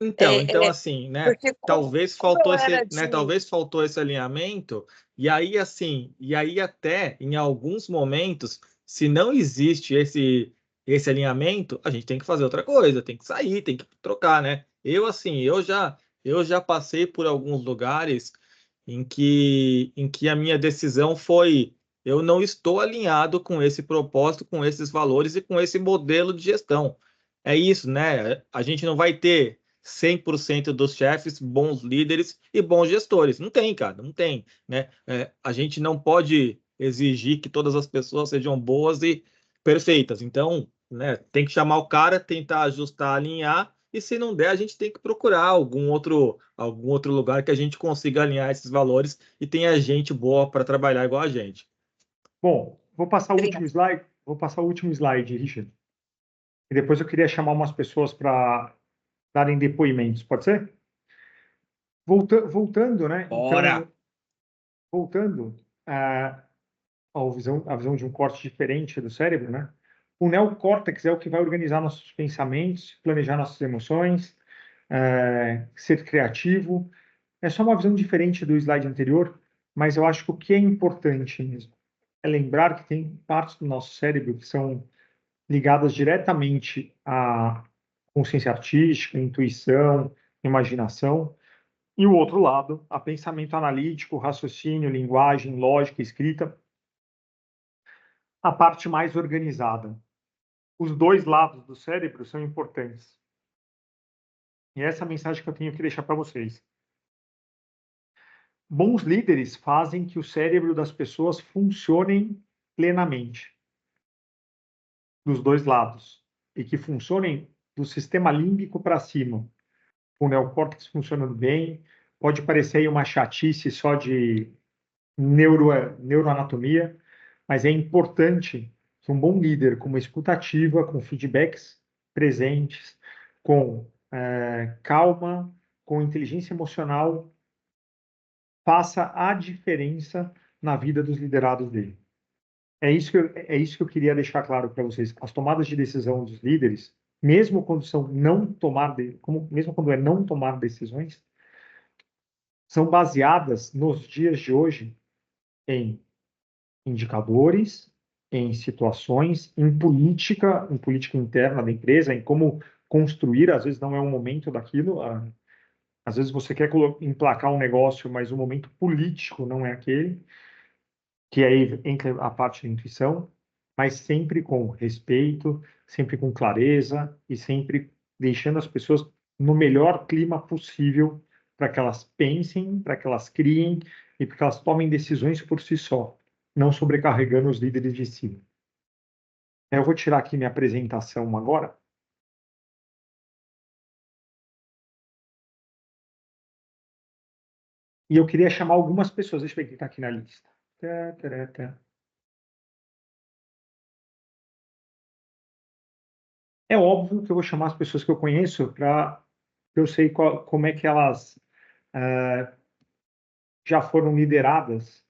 Então, É, assim, né? porque Talvez como eu faltou era esse, de... né? Talvez faltou esse alinhamento. E aí, assim, e aí até em alguns momentos, se não existe esse alinhamento, a gente tem que fazer outra coisa, tem que sair, tem que trocar, né? Assim, eu já passei por alguns lugares em que a minha decisão foi eu não estou alinhado com esse propósito, com esses valores e com esse modelo de gestão. É isso, né? A gente não vai ter 100% dos chefes bons líderes e bons gestores. Não tem, cara, não tem, né? A gente não pode exigir que todas as pessoas sejam boas e perfeitas. Então, né, tem que chamar o cara, tentar ajustar, alinhar, e se não der, a gente tem que procurar algum outro lugar que a gente consiga alinhar esses valores e tenha gente boa para trabalhar igual a gente. Bom, Obrigada. vou passar o último slide, Richard. E depois eu queria chamar umas pessoas para darem depoimentos, pode ser? Voltando, né? Bora! Então, voltando à visão de um corte diferente do cérebro, né? O neocórtex é o que vai organizar nossos pensamentos, planejar nossas emoções, ser criativo. É só uma visão diferente do slide anterior, mas eu acho que o que é importante mesmo é lembrar que tem partes do nosso cérebro que são ligadas diretamente à consciência artística, intuição, imaginação, e o outro lado, a pensamento analítico, raciocínio, linguagem, lógica, escrita, a parte mais organizada. Os dois lados do cérebro são importantes. E essa é a mensagem que eu tenho que deixar para vocês. Bons líderes fazem que o cérebro das pessoas funcionem plenamente, dos dois lados, e que funcionem do sistema límbico para cima, com o neocórtex funcionando bem. Pode parecer aí uma chatice só de neuroanatomia, mas é importante que um bom líder, com uma escuta ativa, com feedbacks presentes, com calma, com inteligência emocional, faça a diferença na vida dos liderados dele. É isso que eu queria deixar claro para vocês. As tomadas de decisão dos líderes, mesmo quando mesmo quando é não tomar decisões, são baseadas nos dias de hoje em indicadores, em situações, em política interna da empresa, em como construir. Às vezes não é o momento daquilo. Às vezes você quer emplacar um negócio, mas o momento político não é aquele, que aí entra a parte da intuição, mas sempre com respeito, sempre com clareza e sempre deixando as pessoas no melhor clima possível para que elas pensem, para que elas criem, e para que elas tomem decisões por si só, não sobrecarregando os líderes de cima. Eu vou tirar aqui minha apresentação agora. E eu queria chamar algumas pessoas. Deixa eu ver quem está aqui na lista. É óbvio que eu vou chamar as pessoas que eu conheço para eu sei como é que elas já foram lideradas.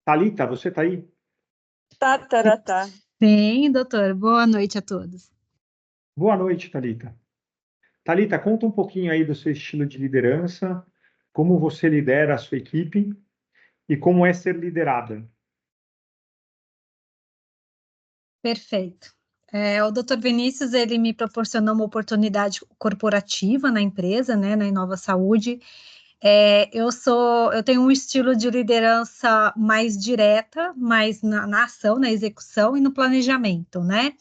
Thalita, você está aí? Tá. Sim, doutor. Boa noite a todos. Boa noite, Thalita. Thalita, conta um pouquinho aí do seu estilo de liderança, como você lidera a sua equipe e como é ser liderada. Perfeito. O doutor Vinícius, ele me proporcionou uma oportunidade corporativa na empresa, né, na Inova Saúde. Eu tenho um estilo de liderança mais direta, mais na ação, na execução e no planejamento, né?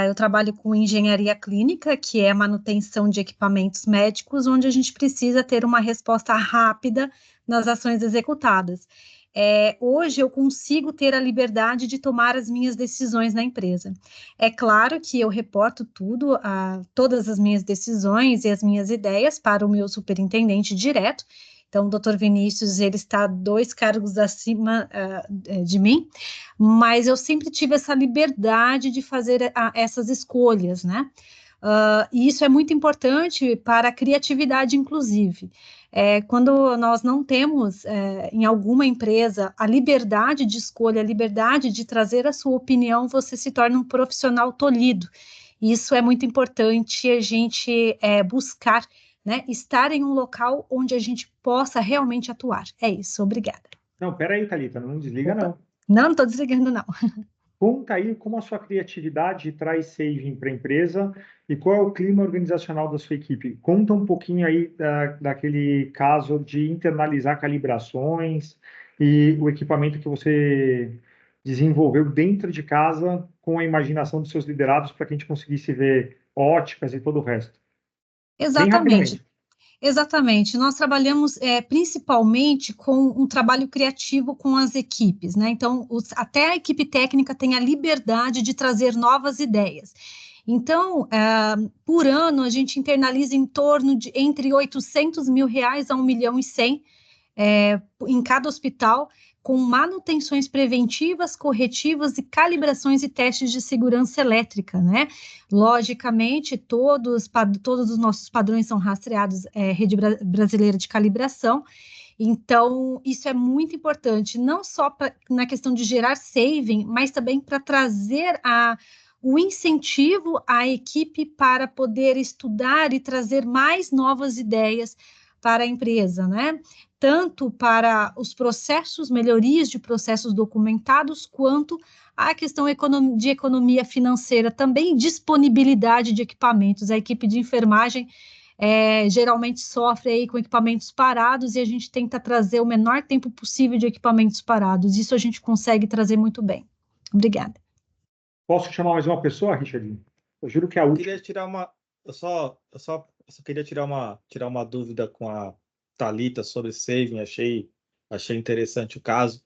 Eu trabalho com engenharia clínica, que é manutenção de equipamentos médicos, onde a gente precisa ter uma resposta rápida nas ações executadas. Hoje eu consigo ter a liberdade de tomar as minhas decisões na empresa. É claro que eu reporto todas as minhas decisões e as minhas ideias para o meu superintendente direto. Então, o doutor Vinícius, ele está 2 cargos acima de mim, mas eu sempre tive essa liberdade de fazer essas escolhas, né? E isso é muito importante para a criatividade, inclusive. Quando nós não temos, em alguma empresa, a liberdade de escolha, a liberdade de trazer a sua opinião, você se torna um profissional tolhido. Isso é muito importante a gente buscar, né, estar em um local onde a gente possa realmente atuar. É isso, obrigada. Não, peraí, Thalita, não desliga, não. Não estou desligando, não. Conta aí como a sua criatividade traz saving para a empresa e qual é o clima organizacional da sua equipe. Conta um pouquinho aí daquele caso de internalizar calibrações e o equipamento que você desenvolveu dentro de casa com a imaginação dos seus liderados para que a gente conseguisse ver óticas e todo o resto. Bem rapidamente. Exatamente. Nós trabalhamos principalmente com um trabalho criativo com as equipes, né? Então, até a equipe técnica tem a liberdade de trazer novas ideias. Então, por ano, a gente internaliza em torno de entre R$800 mil a R$1.100.000 em cada hospital, com manutenções preventivas, corretivas e calibrações e testes de segurança elétrica, né? Logicamente, todos os nossos padrões são rastreados, Rede Brasileira de Calibração. Então, isso é muito importante, não só na questão de gerar saving, mas também para trazer o incentivo à equipe para poder estudar e trazer mais novas ideias para a empresa, né? Tanto para os processos, melhorias de processos documentados, quanto a questão de economia financeira, também disponibilidade de equipamentos. A equipe de enfermagem geralmente sofre aí com equipamentos parados e a gente tenta trazer o menor tempo possível de equipamentos parados. Isso a gente consegue trazer muito bem. Obrigada. Posso chamar mais uma pessoa, Richardinho? Eu juro que é a última. Queria tirar uma... Eu só queria tirar uma dúvida com a Thalita sobre saving. Achei interessante o caso.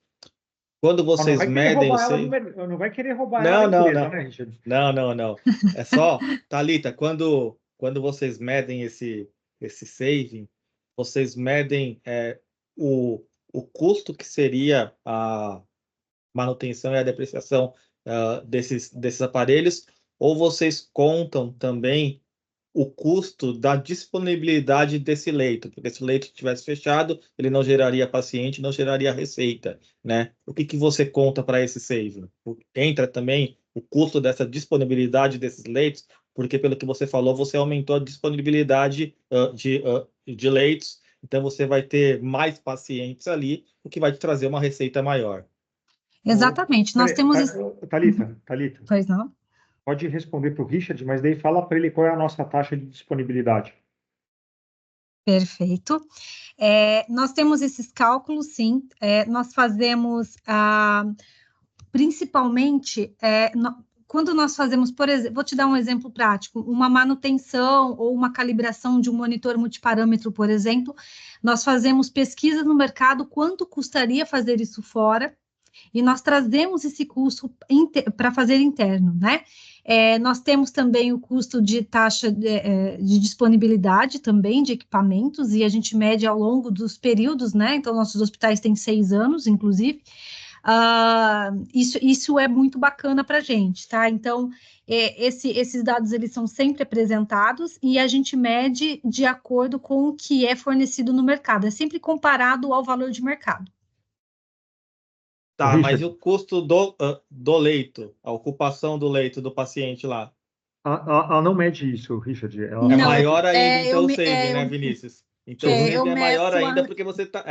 Quando vocês medem o saving... Não vai querer roubar ela da empresa, né, Richard? Não. É só, Thalita, quando vocês medem esse saving, vocês medem o custo que seria a manutenção e a depreciação desses aparelhos, ou vocês contam também o custo da disponibilidade desse leito, porque se o leito estivesse fechado, ele não geraria paciente, não geraria receita, né? O que você conta para esse saving? Entra também o custo dessa disponibilidade desses leitos, porque pelo que você falou, você aumentou a disponibilidade de leitos, então você vai ter mais pacientes ali, o que vai te trazer uma receita maior. Exatamente. Nós temos... Thalita. Pois não? Pode responder para o Richard, mas daí fala para ele qual é a nossa taxa de disponibilidade. Perfeito. Nós temos esses cálculos, sim. Nós fazemos, principalmente, quando nós fazemos, por exemplo, vou te dar um exemplo prático, uma manutenção ou uma calibração de um monitor multiparâmetro, por exemplo, nós fazemos pesquisa no mercado, quanto custaria fazer isso fora, e nós trazemos esse custo para fazer interno, né? Nós temos também o custo de taxa de disponibilidade também de equipamentos, e a gente mede ao longo dos períodos, né? Então, nossos hospitais têm 6 anos, inclusive. Isso é muito bacana para a gente, tá? Então, esses dados, eles são sempre apresentados e a gente mede de acordo com o que é fornecido no mercado, é sempre comparado ao valor de mercado. Tá, mas e o custo do leito, a ocupação do leito do paciente lá? Ela não mede isso, Richard. É maior ainda, então, o saving, né, Vinícius? Então, o saving é maior ainda porque você tá...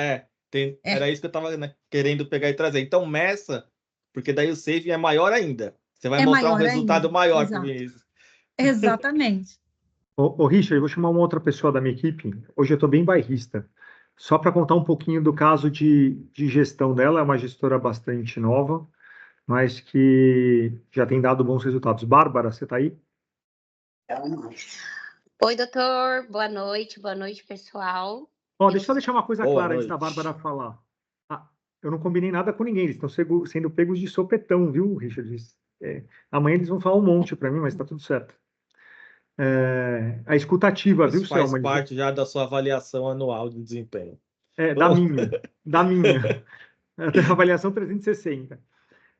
Era isso que eu estava, né, querendo pegar e trazer. Então, meça, porque daí o saving é maior ainda. Você vai mostrar um resultado ainda. Maior para o Vinícius. Exatamente. Richard, eu vou chamar uma outra pessoa da minha equipe. Hoje eu estou bem bairrista. Só para contar um pouquinho do caso de gestão dela. É uma gestora bastante nova, mas que já tem dado bons resultados. Bárbara, você está aí? Oi, doutor. Boa noite, pessoal. Deixa eu só deixar uma coisa clara antes da Bárbara falar. Eu não combinei nada com ninguém, eles estão sendo pegos de sopetão, viu, Richard? Amanhã eles vão falar um monte para mim, mas está tudo certo. A escutativa, isso, viu, faz parte já da sua avaliação anual de desempenho. Da minha. A avaliação 360.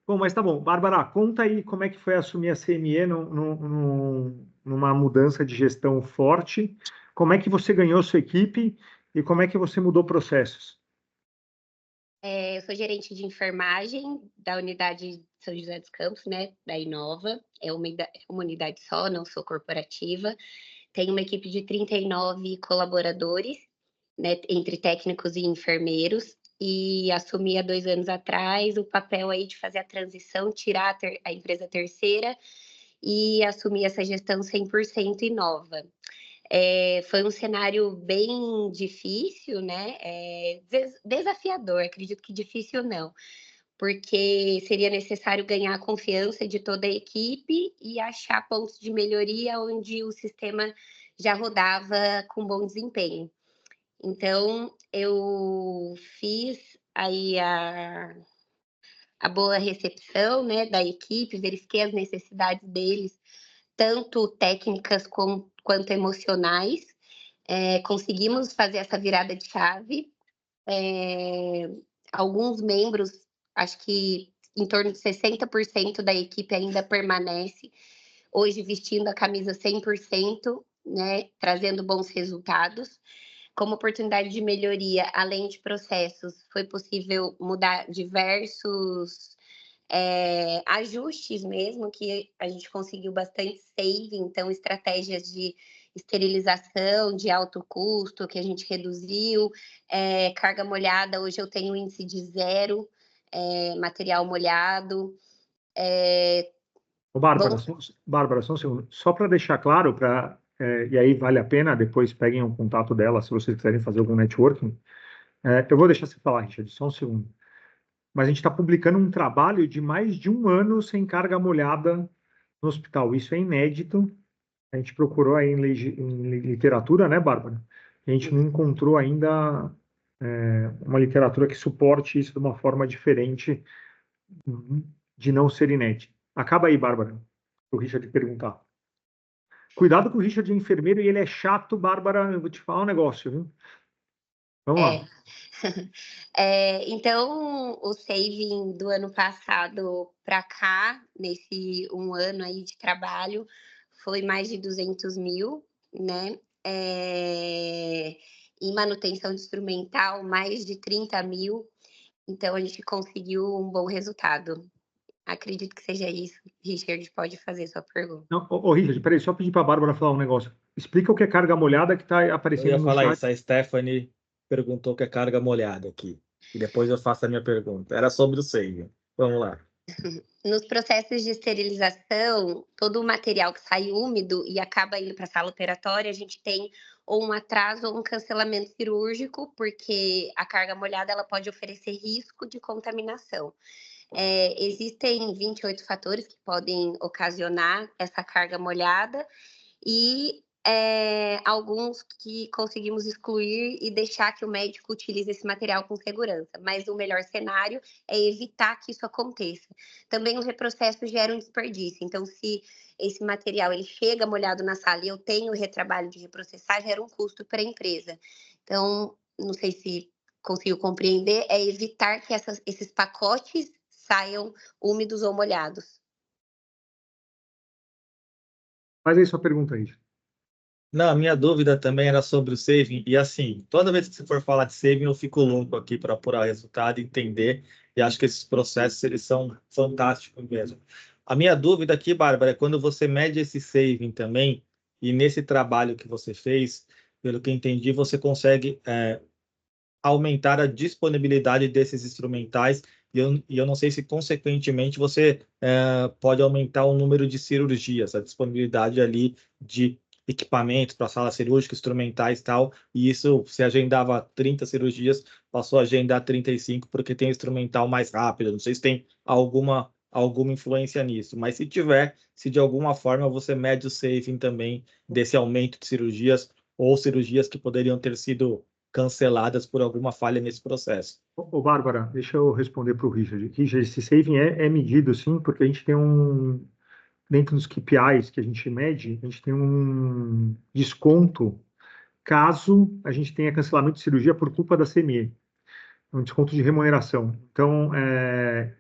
Bom, mas tá bom. Bárbara, conta aí como é que foi assumir a CME numa mudança de gestão forte. Como é que você ganhou sua equipe e como é que você mudou processos? Eu sou gerente de enfermagem da unidade de São José dos Campos, né, da Inova. É uma unidade só, não sou corporativa. Tenho uma equipe de 39 colaboradores, né, entre técnicos e enfermeiros, e assumi há 2 anos atrás o papel aí de fazer a transição, tirar a empresa terceira e assumir essa gestão 100% Inova. Foi um cenário bem difícil, né? Desafiador, acredito que difícil não, porque seria necessário ganhar a confiança de toda a equipe e achar pontos de melhoria onde o sistema já rodava com bom desempenho. Então, eu fiz aí a boa recepção, né, da equipe, verifiquei as necessidades deles, tanto técnicas quanto emocionais. Conseguimos fazer essa virada de chave. Alguns membros, acho que em torno de 60% da equipe ainda permanece hoje vestindo a camisa 100%, né, trazendo bons resultados. Como oportunidade de melhoria, além de processos, foi possível mudar diversos ajustes mesmo, que a gente conseguiu bastante saving, então estratégias de esterilização de alto custo que a gente reduziu, carga molhada, hoje eu tenho um índice de 0, material molhado. Bárbara, só um segundo. Só para deixar claro, e aí vale a pena, depois peguem o contato dela se vocês quiserem fazer algum networking. Eu vou deixar você falar, Richard, só um segundo. Mas a gente está publicando um trabalho de mais de 1 ano sem carga molhada no hospital. Isso é inédito. A gente procurou aí em literatura, né, Bárbara? A gente não encontrou ainda uma literatura que suporte isso de uma forma diferente de não ser inédito. Acaba aí, Bárbara, para o Richard perguntar. Cuidado que o Richard é enfermeiro e ele é chato, Bárbara. Eu vou te falar um negócio, viu? Vamos lá. Então, o saving do ano passado para cá, nesse 1 ano aí de trabalho, foi mais de 200 mil, né? Em manutenção de instrumental, mais de 30 mil. Então, a gente conseguiu um bom resultado. Acredito que seja isso. Richard, pode fazer sua pergunta. Não, Richard, peraí, só pedir para a Bárbara falar um negócio. Explica o que é carga molhada que está aparecendo no chat. Eu ia falar isso, a Stephanie perguntou o que é carga molhada aqui. E depois eu faço a minha pergunta. Era sobre o saving. Vamos lá. Nos processos de esterilização, todo o material que sai úmido e acaba indo para a sala operatória, a gente tem ou um atraso ou um cancelamento cirúrgico, porque a carga molhada ela pode oferecer risco de contaminação. Existem 28 fatores que podem ocasionar essa carga molhada e alguns que conseguimos excluir e deixar que o médico utilize esse material com segurança. Mas o melhor cenário é evitar que isso aconteça. Também o reprocesso gera um desperdício. Então, se esse material ele chega molhado na sala e eu tenho o retrabalho de reprocessar, gera um custo para a empresa. Então, não sei se consigo compreender, é evitar que esses pacotes saiam úmidos ou molhados. Faz aí sua pergunta aí. Não, a minha dúvida também era sobre o saving, e assim, toda vez que você for falar de saving, eu fico louco aqui para apurar resultado, entender, e acho que esses processos, eles são fantásticos mesmo. A minha dúvida aqui, Bárbara, é quando você mede esse saving também, e nesse trabalho que você fez, pelo que eu entendi, você consegue aumentar a disponibilidade desses instrumentais, e eu não sei se, consequentemente, você pode aumentar o número de cirurgias, a disponibilidade ali de equipamentos para sala cirúrgica, instrumentais e tal, e isso, se agendava 30 cirurgias, passou a agendar 35, porque tem instrumental mais rápido. Não sei se tem alguma influência nisso, mas se tiver, se de alguma forma você mede o saving também desse aumento de cirurgias, ou cirurgias que poderiam ter sido canceladas por alguma falha nesse processo. Ô, Bárbara, deixa eu responder para o Richard. Richard, esse saving é medido, sim, porque a gente tem dentro dos KPIs que a gente mede, a gente tem um desconto caso a gente tenha cancelamento de cirurgia por culpa da CME, um desconto de remuneração. Então,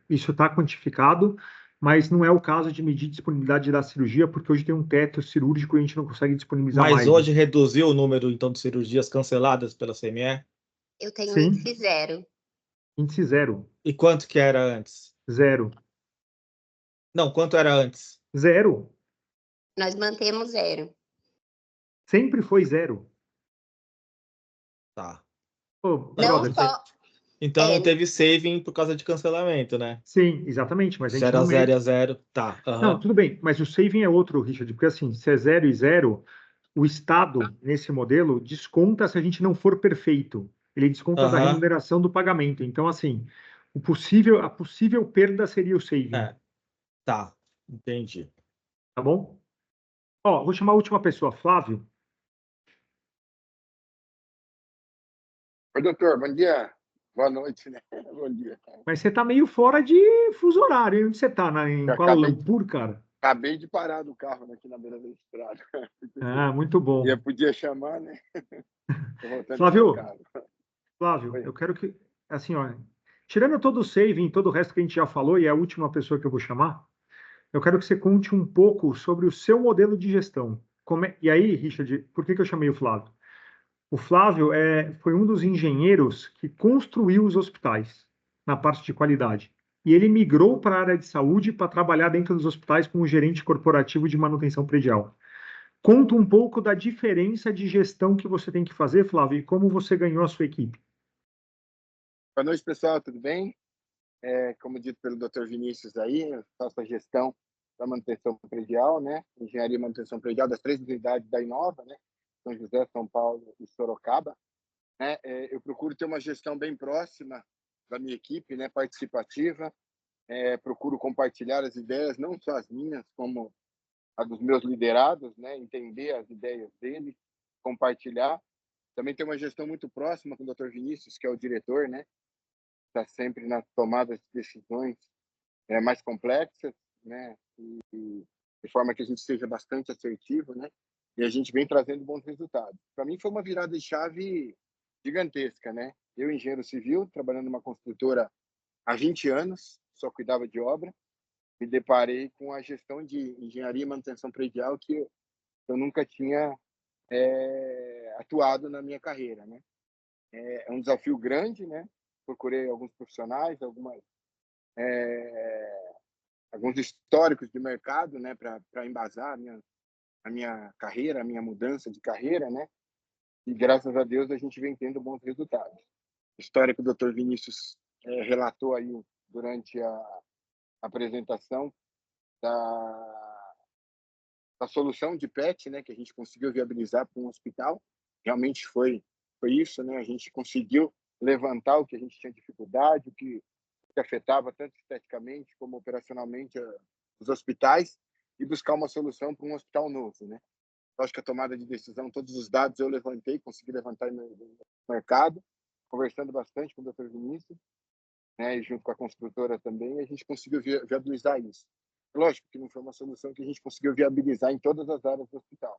isso está quantificado, mas não é o caso de medir disponibilidade da cirurgia, porque hoje tem um teto cirúrgico e a gente não consegue disponibilizar Mas mais. hoje reduziu o número, então, de cirurgias canceladas pela CME? Eu tenho Sim. índice 0. Índice 0. E quanto que era antes? 0. Não, quanto era antes? 0. Nós mantemos 0. Sempre foi 0. Tá. Ô, Não brother, só. Então não teve saving por causa de cancelamento, né? sim, exatamente, mas a Se gente era não 0 mede. a 0, tá. Não, tudo bem, mas o saving é outro, Richard, porque assim, se é 0 e 0, o Estado, nesse modelo, desconta se a gente não for perfeito. Ele desconta da Aham. remuneração do pagamento. Então, assim, a possível perda seria o saving, Tá. Entendi. tá bom? Ó, vou chamar a última pessoa, Flávio. Oi, doutor, bom dia. Boa noite, né? Bom dia. Mas você tá meio fora de fuso horário, hein? Onde você tá? Em Eu Kuala Lumpur, cara? acabei de parar do carro aqui na beira da estrada. Ah, muito bom. E eu podia chamar, né? Tô voltando pro Flávio, carro. Flávio, Oi. eu quero que, assim, ó, tirando todo o saving, todo o resto que a gente já falou, e é a última pessoa que eu vou chamar, eu quero que você conte um pouco sobre o seu modelo de gestão. E aí, Richard, por que eu chamei o Flávio? O Flávio foi um dos engenheiros que construiu os hospitais na parte de qualidade. E ele migrou para a área de saúde para trabalhar dentro dos hospitais como gerente corporativo de manutenção predial. Conta um pouco da diferença de gestão que você tem que fazer, Flávio, e como você ganhou a sua equipe. Boa noite, pessoal, tudo bem? Como dito pelo Dr. Vinícius aí, eu faço a gestão da manutenção predial, né? Engenharia e manutenção predial das 3 unidades da Inova, né? São José, São Paulo e Sorocaba. Né? Eu procuro ter uma gestão bem próxima da minha equipe, né? Participativa. Procuro compartilhar as ideias, não só as minhas, como a dos meus liderados, né? Entender as ideias deles, compartilhar. Também tem uma gestão muito próxima com o Dr. Vinícius, que é o diretor, né? Está sempre nas tomadas de decisões mais complexas, né? E de forma que a gente seja bastante assertivo, né? E a gente vem trazendo bons resultados. Para mim foi uma virada de chave gigantesca, né? Eu, engenheiro civil, trabalhando numa construtora há 20 anos, só cuidava de obra, me deparei com a gestão de engenharia e manutenção predial que eu nunca tinha atuado na minha carreira, né? É um desafio grande, né? Procurei alguns profissionais, alguns históricos de mercado, né? Para embasar a minha carreira, a minha mudança de carreira, né? E graças a Deus a gente vem tendo bons resultados. A história que o Dr. Vinícius relatou aí durante a apresentação da solução de PET, né, que a gente conseguiu viabilizar para um hospital, realmente foi isso, né? A gente conseguiu levantar o que a gente tinha dificuldade, o que afetava tanto esteticamente como operacionalmente os hospitais, e buscar uma solução para um hospital novo, né? Eu acho que a tomada de decisão, todos os dados eu levantei, consegui levantar no mercado, conversando bastante com o Dr. Vinícius, né, e junto com a construtora também, a gente conseguiu viabilizar isso. Lógico que não foi uma solução que a gente conseguiu viabilizar em todas as áreas do hospital,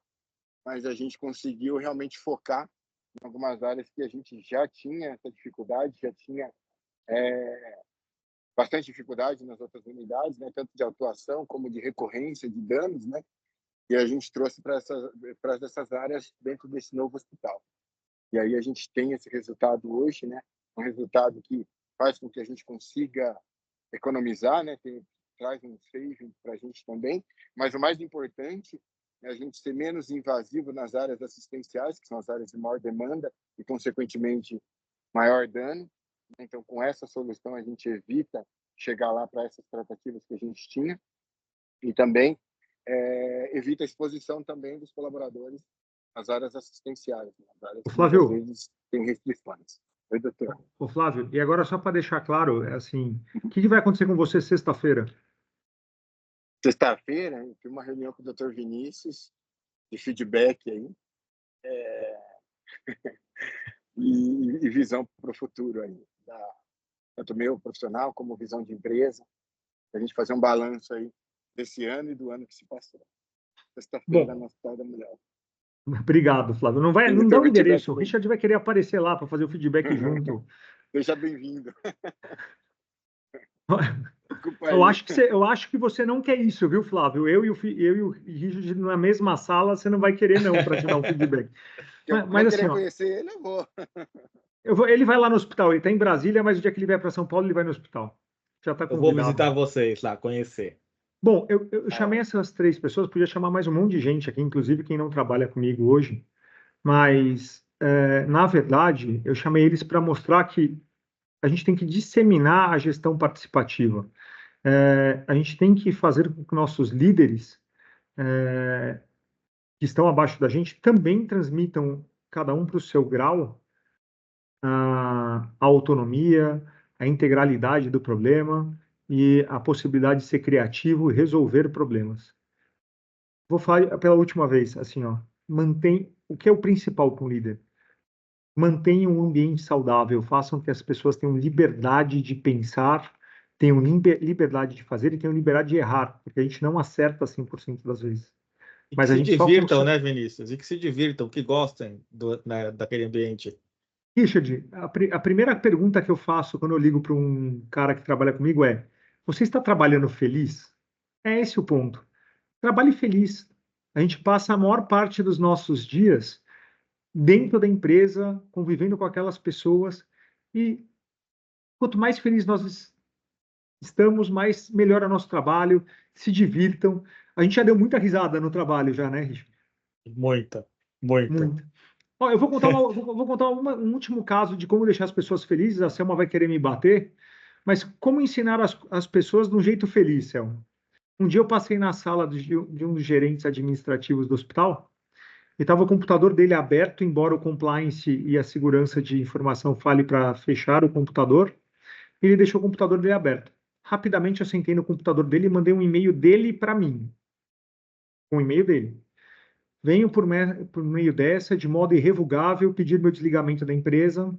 mas a gente conseguiu realmente focar em algumas áreas que a gente já tinha essa dificuldade, já tinha bastante dificuldade nas outras unidades, né, tanto de atuação como de recorrência de danos, né, e a gente trouxe para essas áreas dentro desse novo hospital. E aí a gente tem esse resultado hoje, né, um resultado que faz com que a gente consiga economizar, né, traz um saving para a gente também, mas o mais importante é a gente ser menos invasivo nas áreas assistenciais, que são as áreas de maior demanda e, consequentemente, maior dano. Então, com essa solução, a gente evita chegar lá para essas tratativas que a gente tinha e também evita a exposição também dos colaboradores às áreas assistenciais, né? As áreas que Flávio, muitas vezes têm restrições. Oi, doutor. Ô, Flávio, e agora só para deixar claro, assim, o que vai acontecer com você sexta-feira? Sexta-feira, eu tive uma reunião com o Dr. Vinícius, de feedback aí, e visão para o futuro aí, tanto meu profissional como visão de empresa, a gente fazer um balanço aí desse ano e do ano que se passou. Sexta-feira, no Hospital da Mulher. Obrigado, Flávio. Não dá o endereço, o Richard vai querer aparecer lá para fazer o feedback junto. Seja bem-vindo. Eu acho que você não quer isso, viu, Flávio? Eu e o Richard na mesma sala, você não vai querer não para te dar um feedback. Mas assim, querer conhecer ele, eu vou. Ele vai lá no hospital, ele está em Brasília, mas o dia que ele vier para São Paulo, ele vai no hospital. Já está convidado. Eu vou visitar vocês lá, conhecer. Bom, eu chamei essas 3 pessoas, podia chamar mais um monte de gente aqui, inclusive quem não trabalha comigo hoje, mas, na verdade, eu chamei eles para mostrar que a gente tem que disseminar a gestão participativa. A gente tem que fazer com que nossos líderes que estão abaixo da gente também transmitam, cada um para o seu grau, a autonomia, a integralidade do problema e a possibilidade de ser criativo e resolver problemas. Vou falar pela última vez, assim, ó, o que é o principal para um líder? Mantenham um ambiente saudável, façam que as pessoas tenham liberdade de pensar, tenham liberdade de fazer e tenham liberdade de errar, porque a gente não acerta 100% das vezes. Mas a gente se divirtam, né, Vinícius? E que se divirtam, que gostem daquele ambiente. Richard, a primeira pergunta que eu faço quando eu ligo para um cara que trabalha comigo é: você está trabalhando feliz? É esse o ponto. Trabalhe feliz. A gente passa a maior parte dos nossos dias dentro da empresa, convivendo com aquelas pessoas, e quanto mais feliz nós estamos, mais melhora nosso trabalho, se divirtam. A gente já deu muita risada no trabalho já, né, Richard? Muita. Ó, eu vou contar, um último caso de como deixar as pessoas felizes. A Selma vai querer me bater, mas como ensinar as pessoas de um jeito feliz, Selma? Um dia eu passei na sala de um dos gerentes administrativos do hospital e estava o computador dele aberto, embora o compliance e a segurança de informação fale para fechar o computador, ele deixou o computador dele aberto. Rapidamente eu sentei no computador dele e mandei um e-mail dele para mim. Um e-mail dele. Venho por meio dessa, de modo irrevogável, pedir meu desligamento da empresa,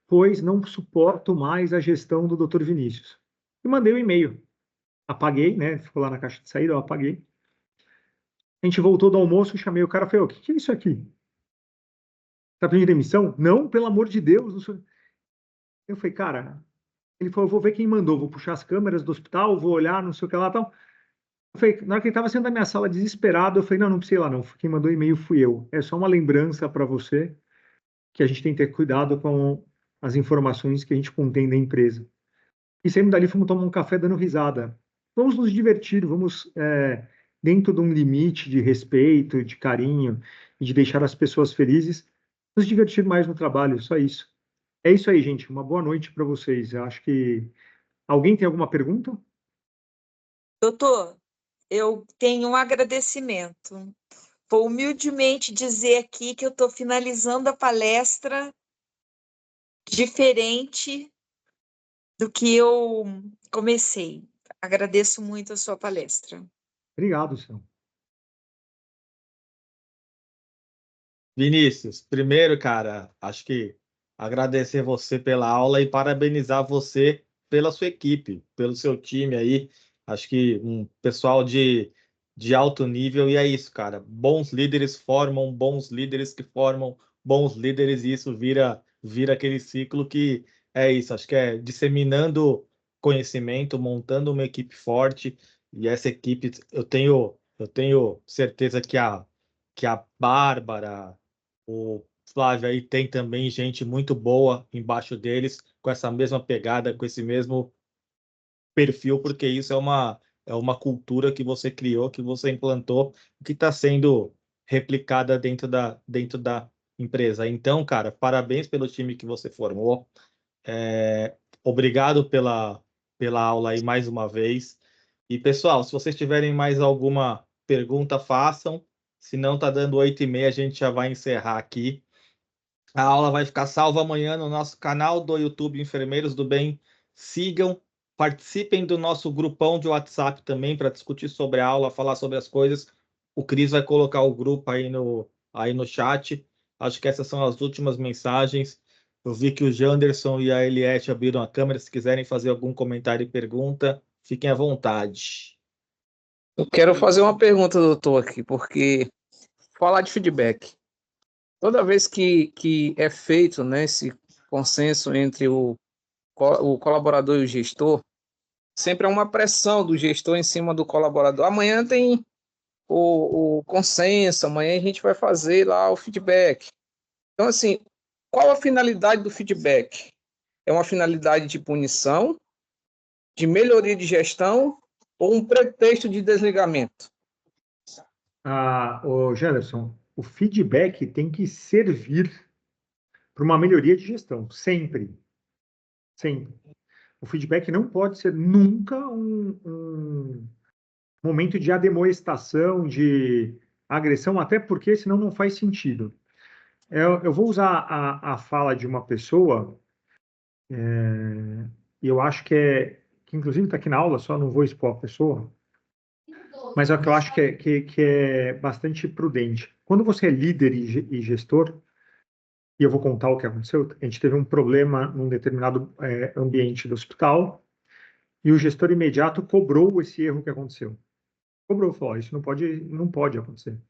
pois não suporto mais a gestão do Dr. Vinícius. E mandei o e-mail. Apaguei, né? Ficou lá na caixa de saída, eu apaguei. A gente voltou do almoço, chamei o cara e falei: o que é isso aqui? Tá pedindo demissão? Não, pelo amor de Deus. Eu falei, cara, ele falou, vou ver quem mandou, vou puxar as câmeras do hospital, vou olhar, não sei o que lá e tal. Eu falei, na hora que ele estava saindo da minha sala desesperado, eu falei, não precisa ir lá não, quem mandou o e-mail fui eu. É só uma lembrança para você que a gente tem que ter cuidado com as informações que a gente contém da empresa. E saímos dali, fomos tomar um café dando risada. Vamos nos divertir, vamos dentro de um limite de respeito, de carinho, e de deixar as pessoas felizes, nos divertir mais no trabalho, só isso. É isso aí, gente. Uma boa noite para vocês. Eu acho que... Alguém tem alguma pergunta? Doutor, eu tenho um agradecimento. Vou humildemente dizer aqui que eu estou finalizando a palestra diferente do que eu comecei. Agradeço muito a sua palestra. Obrigado, Sam. Vinícius, primeiro, cara, acho que agradecer você pela aula e parabenizar você pela sua equipe, pelo seu time aí. Acho que um pessoal de alto nível, e é isso, cara. Bons líderes formam bons líderes que formam bons líderes, e isso vira aquele ciclo que é isso. Acho que é disseminando conhecimento, montando uma equipe forte, e essa equipe eu tenho certeza que a Bárbara, o Flávio aí tem também gente muito boa embaixo deles, com essa mesma pegada, com esse mesmo perfil, porque isso é uma cultura que você criou, que você implantou, que está sendo replicada dentro da empresa. Então, cara, parabéns pelo time que você formou. Obrigado pela aula aí mais uma vez. E, pessoal, se vocês tiverem mais alguma pergunta, façam. Se não, tá dando 8h30, a gente já vai encerrar aqui. A aula vai ficar salva amanhã no nosso canal do YouTube Enfermeiros do Bem. Sigam, participem do nosso grupão de WhatsApp também para discutir sobre a aula, falar sobre as coisas. O Cris vai colocar o grupo aí no chat. Acho que essas são as últimas mensagens. Eu vi que o Janderson e a Eliette abriram a câmera. Se quiserem fazer algum comentário e pergunta, fiquem à vontade. Eu quero fazer uma pergunta, doutor, aqui, porque falar de feedback. Toda vez que é feito, né, esse consenso entre o colaborador e o gestor, sempre há uma pressão do gestor em cima do colaborador. Amanhã tem o consenso, amanhã a gente vai fazer lá o feedback. Então, assim, qual a finalidade do feedback? É uma finalidade de punição, de melhoria de gestão ou um pretexto de desligamento? Ô Janderson, o feedback tem que servir para uma melhoria de gestão, sempre. Sempre. O feedback não pode ser nunca um momento de ademoestação, de agressão, até porque senão não faz sentido. Eu vou usar a fala de uma pessoa, e eu acho que inclusive está aqui na aula, só não vou expor a pessoa, mas é o que eu acho que é bastante prudente. Quando você é líder e gestor, e eu vou contar o que aconteceu, a gente teve um problema num determinado ambiente do hospital, e o gestor imediato cobrou esse erro que aconteceu. Cobrou, falou, isso não pode acontecer.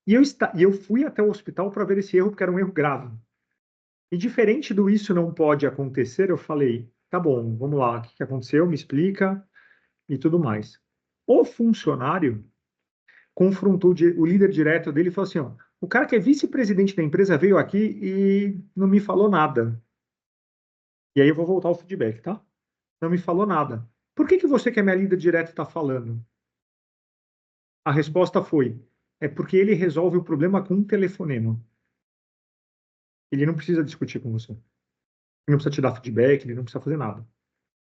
E eu fui até o hospital para ver esse erro, porque era um erro grave. E diferente do isso não pode acontecer, eu falei, tá bom, vamos lá, o que aconteceu, me explica e tudo mais. O funcionário confrontou o líder direto dele e falou assim, ó, o cara que é vice-presidente da empresa veio aqui e não me falou nada. E aí eu vou voltar ao feedback, tá? Não me falou nada. Por que você, que é minha líder direta, está falando? A resposta foi, é porque ele resolve o problema com um telefonema. Ele não precisa discutir com você. Ele não precisa te dar feedback, ele não precisa fazer nada.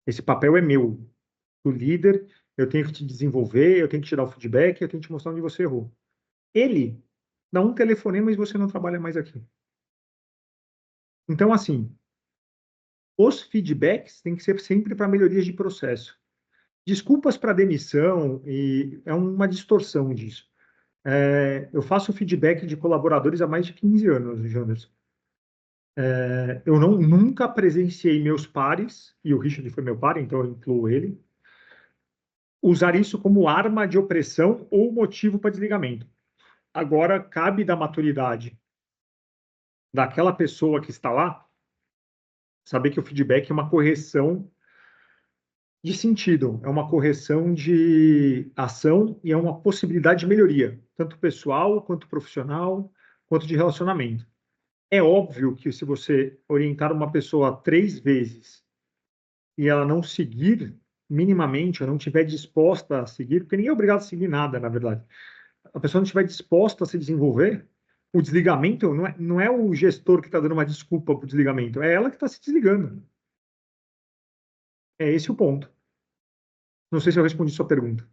Esse papel é meu, do líder, eu tenho que te desenvolver, eu tenho que te dar o feedback, eu tenho que te mostrar onde você errou. Ele dá um telefonema e você não trabalha mais aqui. Então, assim, os feedbacks têm que ser sempre para melhorias de processo. Desculpas para demissão, e é uma distorção disso. Eu faço feedback de colaboradores há mais de 15 anos, Janderson. Eu nunca presenciei meus pares, e o Richard foi meu par, então eu incluo ele, usar isso como arma de opressão ou motivo para desligamento. Agora, cabe da maturidade daquela pessoa que está lá saber que o feedback é uma correção de sentido, é uma correção de ação e é uma possibilidade de melhoria, tanto pessoal, quanto profissional, quanto de relacionamento. É óbvio que se você orientar uma pessoa 3 vezes e ela não seguir minimamente, ou não estiver disposta a seguir, porque ninguém é obrigado a seguir nada, na verdade. A pessoa não estiver disposta a se desenvolver, o desligamento não é o gestor que está dando uma desculpa para o desligamento, é ela que está se desligando. É esse o ponto. Não sei se eu respondi sua pergunta.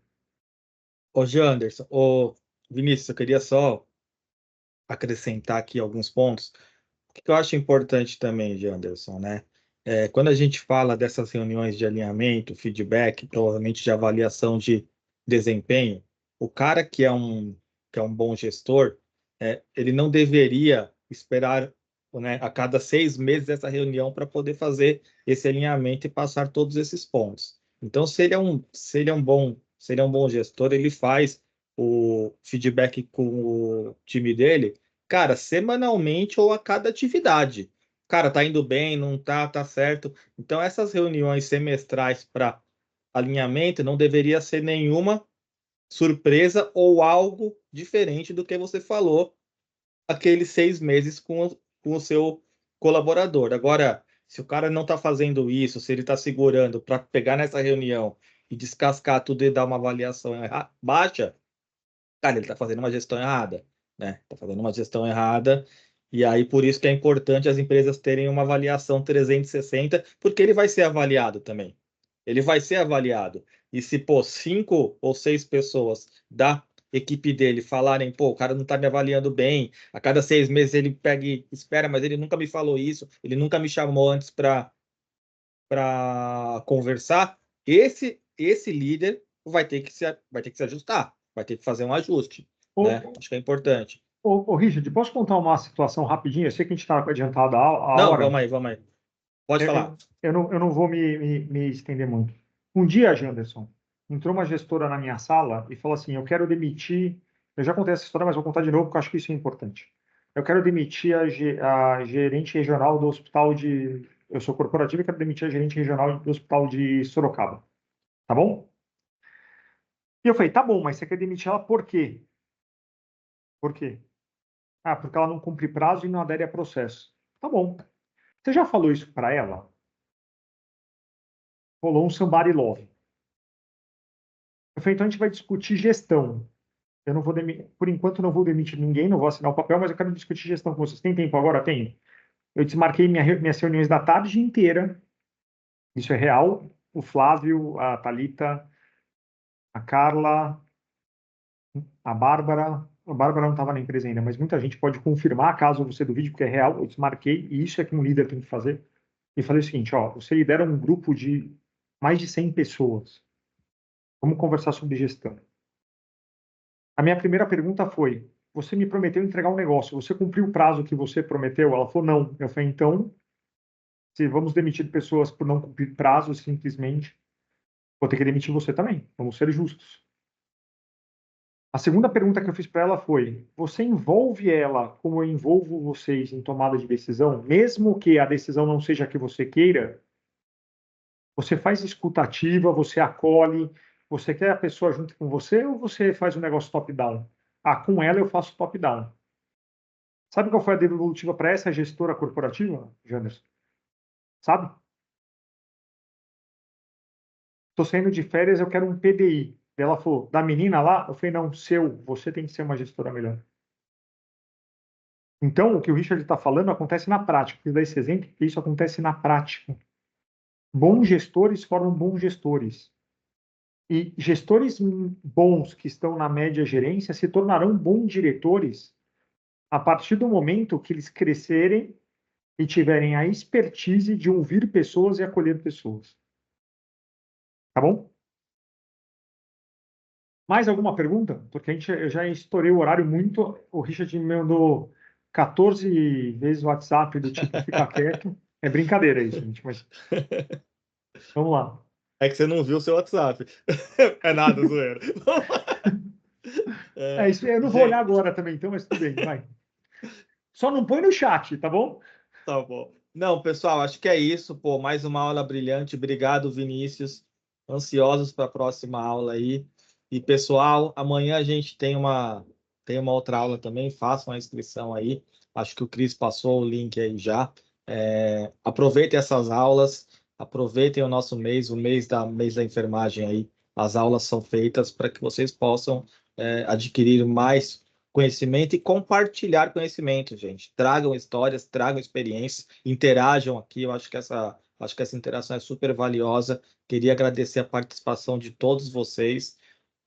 Ô, Janderson, Vinícius, eu queria só acrescentar aqui alguns pontos. O que eu acho importante também, Janderson, né? Quando a gente fala dessas reuniões de alinhamento, feedback, provavelmente de avaliação de desempenho, o cara que é um bom gestor, ele não deveria esperar, né, a cada 6 meses essa reunião para poder fazer esse alinhamento e passar todos esses pontos. Então, se ele é um bom gestor, ele faz o feedback com o time dele, cara, semanalmente ou a cada atividade. Cara, tá indo bem, não tá, tá certo. Então, essas reuniões semestrais para alinhamento não deveria ser nenhuma surpresa ou algo diferente do que você falou aqueles 6 meses com o seu colaborador. Agora, se o cara não está fazendo isso, se ele está segurando para pegar nessa reunião e descascar tudo e dar uma avaliação baixa, cara, ele está fazendo uma gestão errada, né? Está fazendo uma gestão errada. E aí, por isso que é importante as empresas terem uma avaliação 360, porque ele vai ser avaliado também. Ele vai ser avaliado. E se, pô, 5 ou 6 pessoas da equipe dele falarem, pô, o cara não está me avaliando bem, a cada 6 meses ele pega e espera, mas ele nunca me falou isso, ele nunca me chamou antes para conversar, esse líder vai ter que se ajustar, vai ter que fazer um ajuste, né? Acho que é importante. Richard, posso contar uma situação rapidinho? Eu sei que a gente está adiantado a Não, hora. vamos aí. Pode falar. Eu não vou me estender muito. Um dia, Janderson, entrou uma gestora na minha sala e falou assim: eu quero demitir. Eu já contei essa história, mas vou contar de novo porque eu acho que isso é importante. Eu quero demitir a gerente regional do hospital de. Eu sou corporativo e quero demitir a gerente regional do hospital de Sorocaba. Tá bom? E eu falei: tá bom, mas você quer demitir ela por quê? Por quê? Ah, porque ela não cumpre prazo e não adere a processo. Tá bom. Você já falou isso para ela? Rolou um somebody love. Eu falei, então a gente vai discutir gestão. Eu não vou por enquanto não vou demitir ninguém, não vou assinar o papel, mas eu quero discutir gestão com vocês. Tem tempo agora? Tenho. Eu desmarquei minhas reuniões da tarde inteira. Isso é real. O Flávio, a Thalita, a Carla, a Bárbara. A Bárbara não estava na empresa ainda, mas muita gente pode confirmar, caso você duvide, porque é real. Eu desmarquei, e isso é que um líder tem que fazer. E falei o seguinte, ó, você lidera um grupo de mais de 100 pessoas. Vamos conversar sobre gestão. A minha primeira pergunta foi: você me prometeu entregar um negócio, você cumpriu o prazo que você prometeu? Ela falou: não. Eu falei: então, se vamos demitir pessoas por não cumprir prazo, simplesmente, vou ter que demitir você também. Vamos ser justos. A segunda pergunta que eu fiz para ela foi: você envolve ela como eu envolvo vocês em tomada de decisão, mesmo que a decisão não seja a que você queira? Você faz escutativa, você acolhe, você quer a pessoa junto com você ou você faz um negócio top-down? Ah, com ela eu faço top-down. Sabe qual foi a devolutiva para essa gestora corporativa, Janderson? Sabe? Estou saindo de férias, eu quero um PDI. Ela falou, da menina lá? Eu falei, não, seu, você tem que ser uma gestora melhor. Então, o que o Richard está falando acontece na prática. Eu dar esse exemplo, porque isso acontece na prática. Bons gestores formam bons gestores. E gestores bons que estão na média gerência se tornarão bons diretores a partir do momento que eles crescerem e tiverem a expertise de ouvir pessoas e acolher pessoas. Tá bom? Mais alguma pergunta? Porque eu já estourei o horário muito. O Richard me mandou 14 vezes o WhatsApp do tipo ficar quieto. É brincadeira isso, gente, mas vamos lá. É que você não viu o seu WhatsApp. É nada, zoeira. Isso, eu não vou olhar agora também, então, mas tudo bem, vai. Só não põe no chat, tá bom? Tá bom. Não, pessoal, acho que é isso. Pô, mais uma aula brilhante. Obrigado, Vinícius. Ansiosos para a próxima aula aí. E, pessoal, amanhã a gente tem uma outra aula também. Façam a inscrição aí. Acho que o Cris passou o link aí já. Aproveitem essas aulas. Aproveitem o nosso mês, o mês da enfermagem aí. As aulas são feitas para que vocês possam adquirir mais conhecimento e compartilhar conhecimento, gente. Tragam histórias, tragam experiências, interajam aqui. Eu acho que essa interação é super valiosa. Queria agradecer a participação de todos vocês.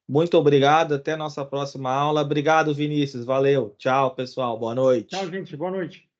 Muito obrigado, até a nossa próxima aula. Obrigado, Vinícius. Valeu. Tchau, pessoal. Boa noite. Tchau, gente. Boa noite.